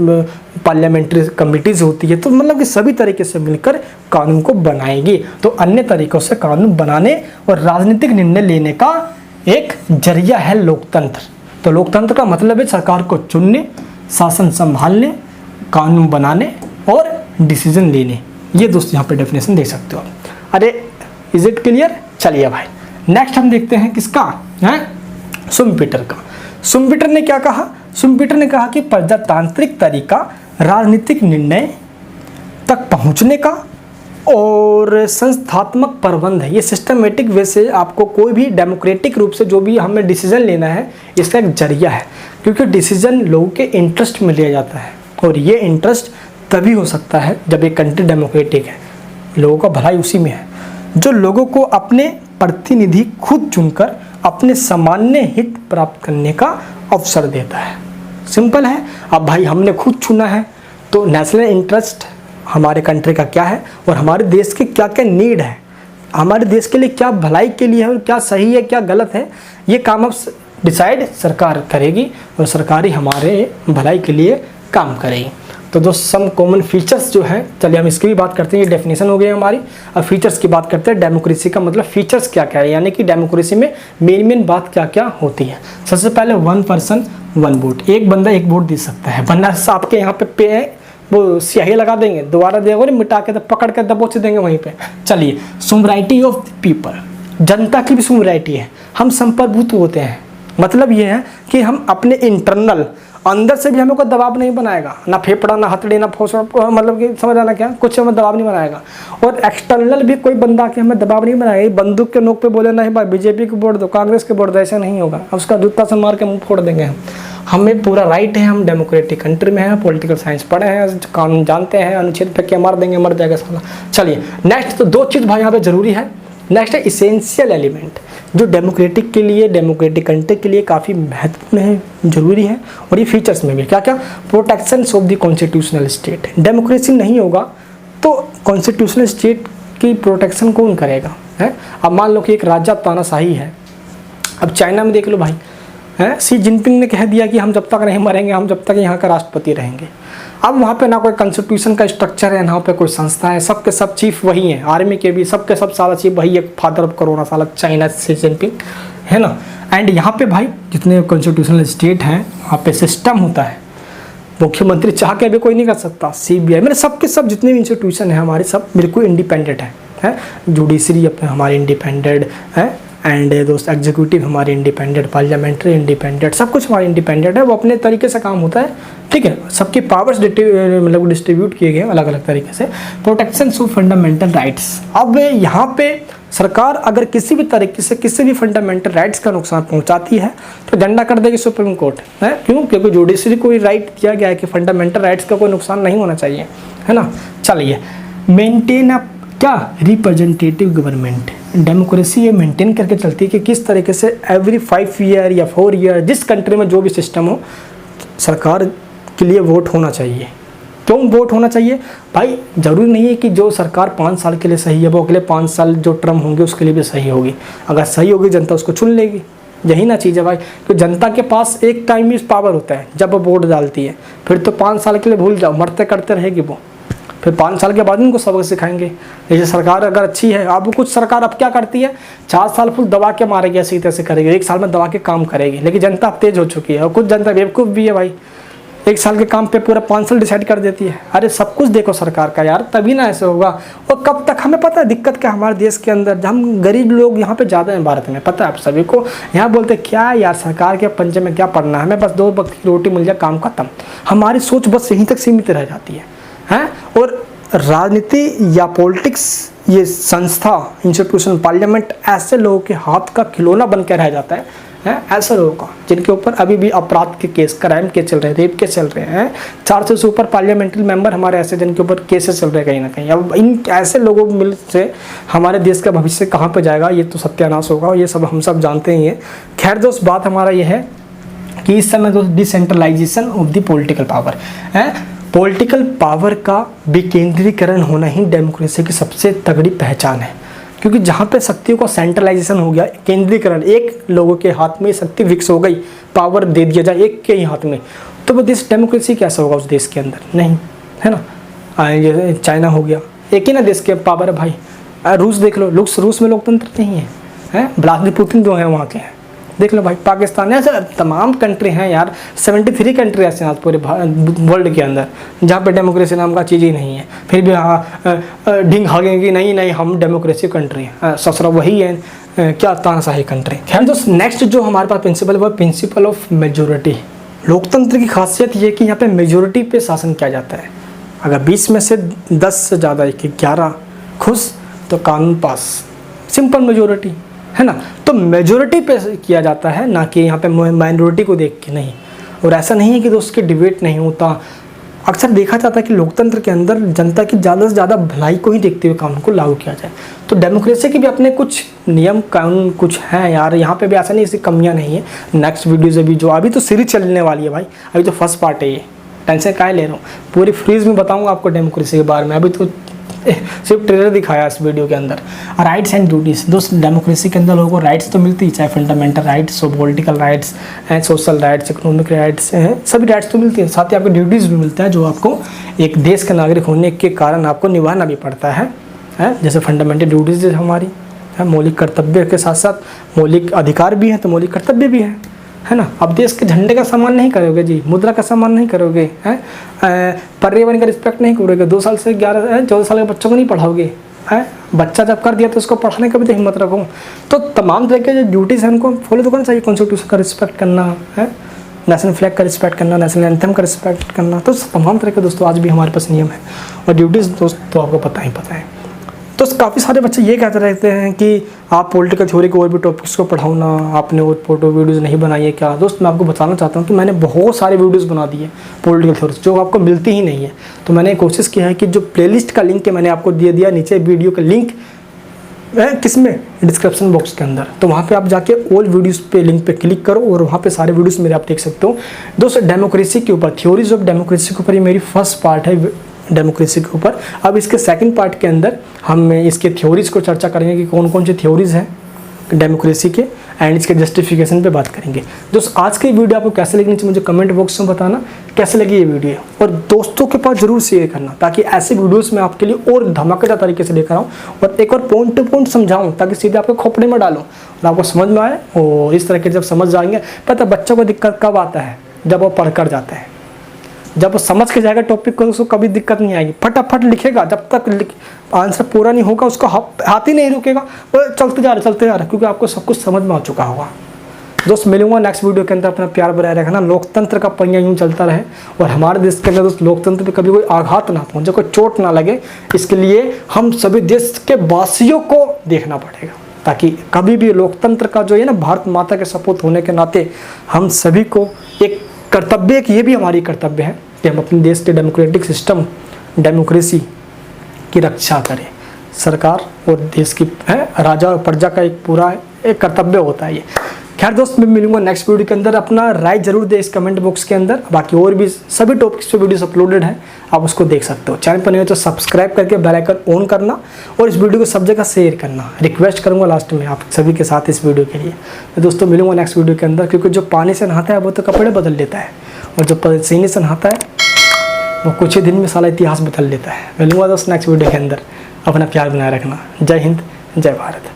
पार्लियामेंट्री कमिटीज़ होती है, तो मतलब कि सभी तरीके से मिलकर कानून को बनाएगी। तो अन्य तरीकों से कानून बनाने और राजनीतिक निर्णय लेने का एक जरिया है लोकतंत्र। तो लोकतंत्र का मतलब है सरकार को चुनने, शासन संभालने, कानून बनाने और डिसीजन लेने। ये दोस्त यहाँ पे डेफिनेशन देख सकते हो। अरे इज इट क्लियर। चलिए भाई, नेक्स्ट हम देखते हैं किसका है, शुम्पेटर का। शुम्पेटर ने क्या कहा, शुम्पेटर ने कहा कि प्रजातांत्रिक तरीका राजनीतिक निर्णय तक पहुंचने का और संस्थात्मक प्रबंध है। ये सिस्टमेटिक वे से आपको कोई भी डेमोक्रेटिक रूप से जो भी हमें डिसीजन लेना है, इसका एक जरिया है, क्योंकि डिसीजन लोगों के इंटरेस्ट में लिया जाता है, और ये इंटरेस्ट तभी हो सकता है जब एक कंट्री डेमोक्रेटिक है, लोगों का भलाई उसी में है, जो लोगों को अपने प्रतिनिधि खुद चुनकर अपने सामान्य हित प्राप्त करने का अवसर देता है। सिंपल है। अब भाई हमने खुद चुना है, तो नेशनल इंटरेस्ट हमारे कंट्री का क्या है और हमारे देश के क्या क्या नीड है, हमारे देश के लिए क्या भलाई के लिए है और क्या सही है क्या गलत है, ये काम अब डिसाइड सरकार करेगी और सरकार ही हमारे भलाई के लिए काम करेगी। तो दोस्त सम कॉमन फीचर्स जो हैं, चलिए हम इसकी भी बात करते हैं। ये डेफिनेशन हो गई हमारी। अब फीचर्स की बात करते हैं। डेमोक्रेसी का मतलब फीचर्स क्या क्या है, यानी कि डेमोक्रेसी में मेन बात क्या क्या होती है। सबसे पहले 1 पर्सन 1 वोट, एक बंदा एक वोट दे सकता है, वरना आपके यहाँ पे वो स्याही लगा देंगे, दोबारा देगा मिटा के तो पकड़ के दबोच देंगे वहीं पे। चलिए, सोवरेनिटी ऑफ द पीपल, जनता की भी सोवरेनिटी है, हम संप्रभुत्व होते हैं। मतलब ये है कि हम अपने इंटरनल अंदर से भी हमें कोई दबाव नहीं बनाएगा, ना फेफड़ा ना हथड़ी ना फोसड़ा, मतलब कि समझ आना क्या, कुछ हमें दबाव नहीं बनाएगा। और एक्सटर्नल भी कोई बंदा के हमें दबाव नहीं बनाएगा। बंदूक के नोक पे बोले नहीं भाई बीजेपी को वोट दो, कांग्रेस के वोट दो, ऐसा नहीं होगा। उसका जूता से मार के मुंह फोड़ देंगे हम। हमें पूरा राइट है, हम डेमोक्रेटिक कंट्री में हैं, पॉलिटिकल साइंस पढ़े हैं, कानून जानते हैं, अनुच्छेद पे क्या मार देंगे, मर जाएगा साला। चलिए नेक्स्ट, तो 2 चीज़ भाई यहाँ पे जरूरी है। नेक्स्ट है इसेंशियल एलिमेंट, जो डेमोक्रेटिक के लिए, डेमोक्रेटिक कंट्री के लिए काफ़ी महत्वपूर्ण है, जरूरी है। और ये फीचर्स में भी क्या क्या, protection of the constitutional state. Democracy नहीं होगा तो कॉन्स्टिट्यूशनल स्टेट की प्रोटेक्शन कौन करेगा, है। अब मान लो कि एक राज्य तानाशाही है, अब चाइना में देख लो भाई, है, शी जिनपिंग ने कह दिया कि हम जब तक नहीं मरेंगे, हम जब तक यहाँ का राष्ट्रपति रहेंगे। अब वहाँ पे ना कोई कॉन्स्टिट्यूशन का स्ट्रक्चर है, ना पे कोई संस्था है, सबके सब चीफ वही हैं, आर्मी के भी सबके सब साला चीफ वही है, फादर ऑफ कोरोना साला चाइना शी जिनपिंग, है ना। एंड यहाँ पे भाई जितने कॉन्स्टिट्यूशनल स्टेट हैं वहाँ पे सिस्टम होता है, मुख्यमंत्री चाह के भी कोई नहीं कर सकता, CBI मेरे सबके सब जितने भी इंस्टीट्यूशन है हमारे सब बिल्कुल इंडिपेंडेंट है। जुडिशरी अपने हमारे इंडिपेंडेंट है, एंड दोस्त एग्जीक्यूटिव हमारे इंडिपेंडेंट, पार्लियामेंट्री इंडिपेंडेंट, सब कुछ हमारे इंडिपेंडेंट है, वो अपने तरीके से काम होता है, ठीक है। सबकी पावर्स मतलब डिस्ट्रीब्यूट किए गए अलग अलग तरीके से। प्रोटेक्शन ऑफ फंडामेंटल राइट्स, अब यहाँ पे सरकार अगर किसी भी तरीके से किसी भी फंडामेंटल राइट्स का नुकसान पहुँचाती है तो डंडा कर देगी सुप्रीम कोर्ट, है। क्यों? क्योंकि जुडिशरी को राइट दिया गया है कि फंडामेंटल राइट्स का कोई नुकसान नहीं होना चाहिए, है ना। चलिए, मेंटेन अ क्या, रिप्रेजेंटेटिव गवर्नमेंट। डेमोक्रेसी ये मेंटेन करके चलती है कि किस तरीके से एवरी 5 ईयर या 4 ईयर जिस कंट्री में जो भी सिस्टम हो, सरकार के लिए वोट होना चाहिए। क्यों वोट होना चाहिए भाई? जरूरी नहीं है कि जो सरकार 5 साल के लिए सही है वो अगले 5 साल जो टर्म होंगे उसके लिए भी सही होगी। अगर सही होगी जनता उसको चुन लेगी, यही ना चीज़ है भाई। तो जनता के पास एक टाइम ही पावर होता है जब वो वोट डालती है, फिर तो 5 साल के लिए भूल जाओ, मरते करते रहेगी वो, फिर 5 साल के बाद उनको सबक सिखाएंगे। जैसे सरकार अगर अच्छी है, अब कुछ सरकार अब क्या करती है, 4 साल फुल दबा के मारेगी, ऐसी तरह से करेगी, 1 साल में दबा के काम करेगी। लेकिन जनता अब तेज हो चुकी है और कुछ जनता बेवकूफ़ भी है भाई, 1 साल के काम पे पूरा 5 साल डिसाइड कर देती है। अरे सब कुछ देखो सरकार का यार, तभी ना ऐसे होगा। और कब तक, हमें पता है दिक्कत क्या हमारे देश के अंदर, हम गरीब लोग यहाँ पे ज़्यादा हैं भारत में, पता है आप सभी को। यहाँ बोलते क्या यार सरकार के पंजे में क्या पड़ना है, हमें बस 2 वक्त की रोटी मिल जाए, काम खत्म। हमारी सोच बस यहीं तक सीमित रह जाती है। और राजनीति या पॉलिटिक्स, ये संस्था, इंस्टीट्यूशन, पार्लियामेंट ऐसे लोगों के हाथ का खिलौना बन के रह जाता है ऐसे लोगों का जिनके ऊपर अभी भी अपराध के केस, क्राइम के चल रहे हैं, रेप के चल रहे हैं। 400 से ऊपर पार्लियामेंट्री मेंबर हमारे ऐसे जिनके ऊपर केसेस चल रहे हैं कहीं ना कहीं। अब इन ऐसे लोगों मिल से हमारे देश का भविष्य कहाँ पे जाएगा, ये तो सत्यानाश होगा, ये सब हम सब जानते ही हैं। खैर दोस्त, बात हमारा ये है कि इस समय दोस्त decentralisation of the political power है। पॉलिटिकल पावर का विकेंद्रीकरण होना ही डेमोक्रेसी की सबसे तगड़ी पहचान है। क्योंकि जहाँ पे शक्तियों का सेंट्रलाइजेशन हो गया, केंद्रीकरण, एक लोगों के हाथ में शक्ति विकस हो गई, पावर दे दिया जाए एक के ही हाथ में, तो वो देश डेमोक्रेसी कैसा होगा उस देश के अंदर, नहीं, है ना। चाइना हो गया, एक ही ना देश के पावर है भाई। रूस देख लो, रूस में लोकतंत्र नहीं है, व्लादिमीर पुतिन जो है वहाँ के हैं। देख लो भाई, पाकिस्तान, ऐसे तमाम कंट्री हैं यार, 73 कंट्री ऐसे हैं पूरे वर्ल्ड के अंदर जहाँ पे डेमोक्रेसी नाम का चीज़ ही नहीं है। फिर भी हाँ ढिंग हागेंगे, नहीं हम डेमोक्रेसी कंट्री हैं, ससुरा वही है क्या तानाशाही कंट्री। खैर दोस्त, नेक्स्ट जो हमारे पास प्रिंसिपल है वो प्रिंसिपल ऑफ मेजोरिटी। लोकतंत्र की खासियत ये कि यहाँ पे मेजोरिटी पे शासन किया जाता है। अगर 20 में से 10 से ज़्यादा 11 खुश तो कानून पास, सिंपल मेजोरिटी, है ना। तो मेजोरिटी पे किया जाता है, ना कि यहाँ पे माइनॉरिटी को देख के नहीं। और ऐसा नहीं है कि दोस्त के डिबेट नहीं होता। अक्सर देखा जाता है कि लोकतंत्र के अंदर जनता की ज़्यादा से ज़्यादा भलाई को ही देखते हुए कानून को लागू किया जाए। तो डेमोक्रेसी के भी अपने कुछ नियम कानून कुछ हैं यार, यहाँ पे भी ऐसा नहीं, इसकी कमियाँ नहीं है। नेक्स्ट वीडियो से भी जो अभी तो सीरीज चलने वाली है भाई, अभी तो फर्स्ट पार्ट है, ये टेंशन काहे ले रहा हूँ, पूरी फ्रीज में बताऊँगा आपको डेमोक्रेसी के बारे में। अभी तो सिर्फ ट्रेलर दिखाया इस वीडियो के अंदर। राइट्स एंड ड्यूटीज दोस्त, डेमोक्रेसी के अंदर लोगों को राइट्स तो मिलती है, चाहे फंडामेंटल राइट्स हो, पॉलिटिकल राइट्स हैं, सोशल राइट्स, इकोनॉमिक राइट्स हैं, सभी राइट्स तो मिलती हैं। साथ ही आपको ड्यूटीज़ भी मिलता है जो आपको एक देश का नागरिक होने के कारण आपको निभाना भी पड़ता है। जैसे फंडामेंटल ड्यूटीज़ हमारी मौलिक कर्तव्य के साथ साथ मौलिक अधिकार भी हैं तो मौलिक कर्तव्य भी है ना। अब देश के झंडे का सम्मान नहीं करोगे जी, मुद्रा का सम्मान नहीं करोगे, पर्यावरण का रिस्पेक्ट नहीं करोगे, 2 साल से 14 साल के बच्चों को नहीं पढ़ाओगे, बच्चा जब कर दिया तो उसको पढ़ाने का भी तो हिम्मत रखो। तो तमाम तरह के जो ड्यूटीज़ हैं उनको फॉलो तो करना चाहिए। कॉन्स्टिट्यूशन का रिस्पेक्ट करना है, नेशनल फ्लैग का रिस्पेक्ट करना, नेशनल एंथम का रिस्पेक्ट करना, तो तमाम तरह के दोस्तों आज भी हमारे पास नियम है और ड्यूटीज़ दोस्तों आपको पता है। तो काफ़ी सारे बच्चे ये कहते रहते हैं कि आप पॉलिटिकल थ्योरी के और भी टॉपिक्स को पढ़ाओ ना, आपने वो फोटो वीडियोज़ नहीं बनाई है क्या। दोस्त मैं आपको बताना चाहता हूँ कि मैंने बहुत सारे वीडियोज़ बना दिए पॉलिटिकल थ्योरी जो आपको मिलती ही नहीं है। तो मैंने कोशिश की है कि जो प्लेलिस्ट का लिंक है मैंने आपको दे दिया नीचे, वीडियो का लिंक है किसमें, डिस्क्रिप्शन बॉक्स के अंदर। तो वहाँ पे आप जाके ऑल वीडियोस पे लिंक पे क्लिक करो और वहाँ पे सारे वीडियोस मेरे आप देख सकते हो। दोस्तों डेमोक्रेसी के ऊपर, थ्योरीज ऑफ डेमोक्रेसी के ऊपर ये मेरी फर्स्ट पार्ट है डेमोक्रेसी के ऊपर। अब इसके सेकंड पार्ट के अंदर हम इसके थ्योरीज को चर्चा करेंगे कि कौन कौन सी थ्योरीज हैं डेमोक्रेसी के एंड इसके जस्टिफिकेशन पे बात करेंगे। दोस्तों आज की वीडियो आपको कैसे लगी नीचे मुझे कमेंट बॉक्स में बताना कैसे लगी ये वीडियो, और दोस्तों के पास जरूर शेयर करना ताकि ऐसे वीडियोस मैं आपके लिए और धमाकेदार तरीके से लेकर आऊँ और एक और पॉइंट टू पॉइंट समझाऊँ ताकि सीधे आपके खोपड़े में डालूँ और आपको समझ में आए। और इस तरह के जब समझ जाएंगे, पता बच्चों को दिक्कत कब आता है, जब वो पढ़ कर जाते हैं। जब वो समझ के जाएगा टॉपिक को उसको कभी दिक्कत नहीं आएगी, फटाफट लिखेगा। जब तक आंसर पूरा नहीं होगा उसका हाथ ही नहीं रुकेगा, वो चलते जा रहा क्योंकि आपको सब कुछ समझ में आ चुका होगा। दोस्त मिलूंगा नेक्स्ट वीडियो के अंदर, अपना प्यार बनाए रखना। लोकतंत्र का पहिया यूँ चलता रहे और हमारे देश के अंदर दोस्त लोकतंत्र पे कभी कोई आघात ना पहुँचे, कोई चोट ना लगे, इसके लिए हम सभी देश के वासियों को देखना पड़ेगा ताकि कभी भी लोकतंत्र का जो है ना, भारत माता के सपूत होने के नाते हम सभी को एक कर्तव्य, कि ये भी हमारी कर्तव्य है कि हम अपने देश के डेमोक्रेटिक सिस्टम, डेमोक्रेसी की रक्षा करें। सरकार और देश की राजा और प्रजा का एक पूरा एक कर्तव्य होता है ये। खैर दोस्त मैं मिलूंगा नेक्स्ट वीडियो के अंदर, अपना राय जरूर दे इस कमेंट बॉक्स के अंदर। बाकी और भी सभी टॉपिक्स पे वीडियोस अपलोडेड हैं, आप उसको देख सकते हो। चैनल पर नहीं हो तो सब्सक्राइब करके बेल आइकन ऑन करना और इस वीडियो को सब जगह शेयर करना। रिक्वेस्ट करूंगा लास्ट में आप सभी के साथ इस वीडियो के लिए। तो दोस्तों मिलूंगा नेक्स्ट वीडियो के अंदर, क्योंकि जो पानी से नहाता है वो तो कपड़े बदल लेता है और जो पसीने से नहाता है वो कुछ ही दिन में सारा इतिहास बदल लेता है। मिलूंगा दोस्त नेक्स्ट वीडियो के अंदर, अपना प्यार बनाए रखना। जय हिंद, जय भारत।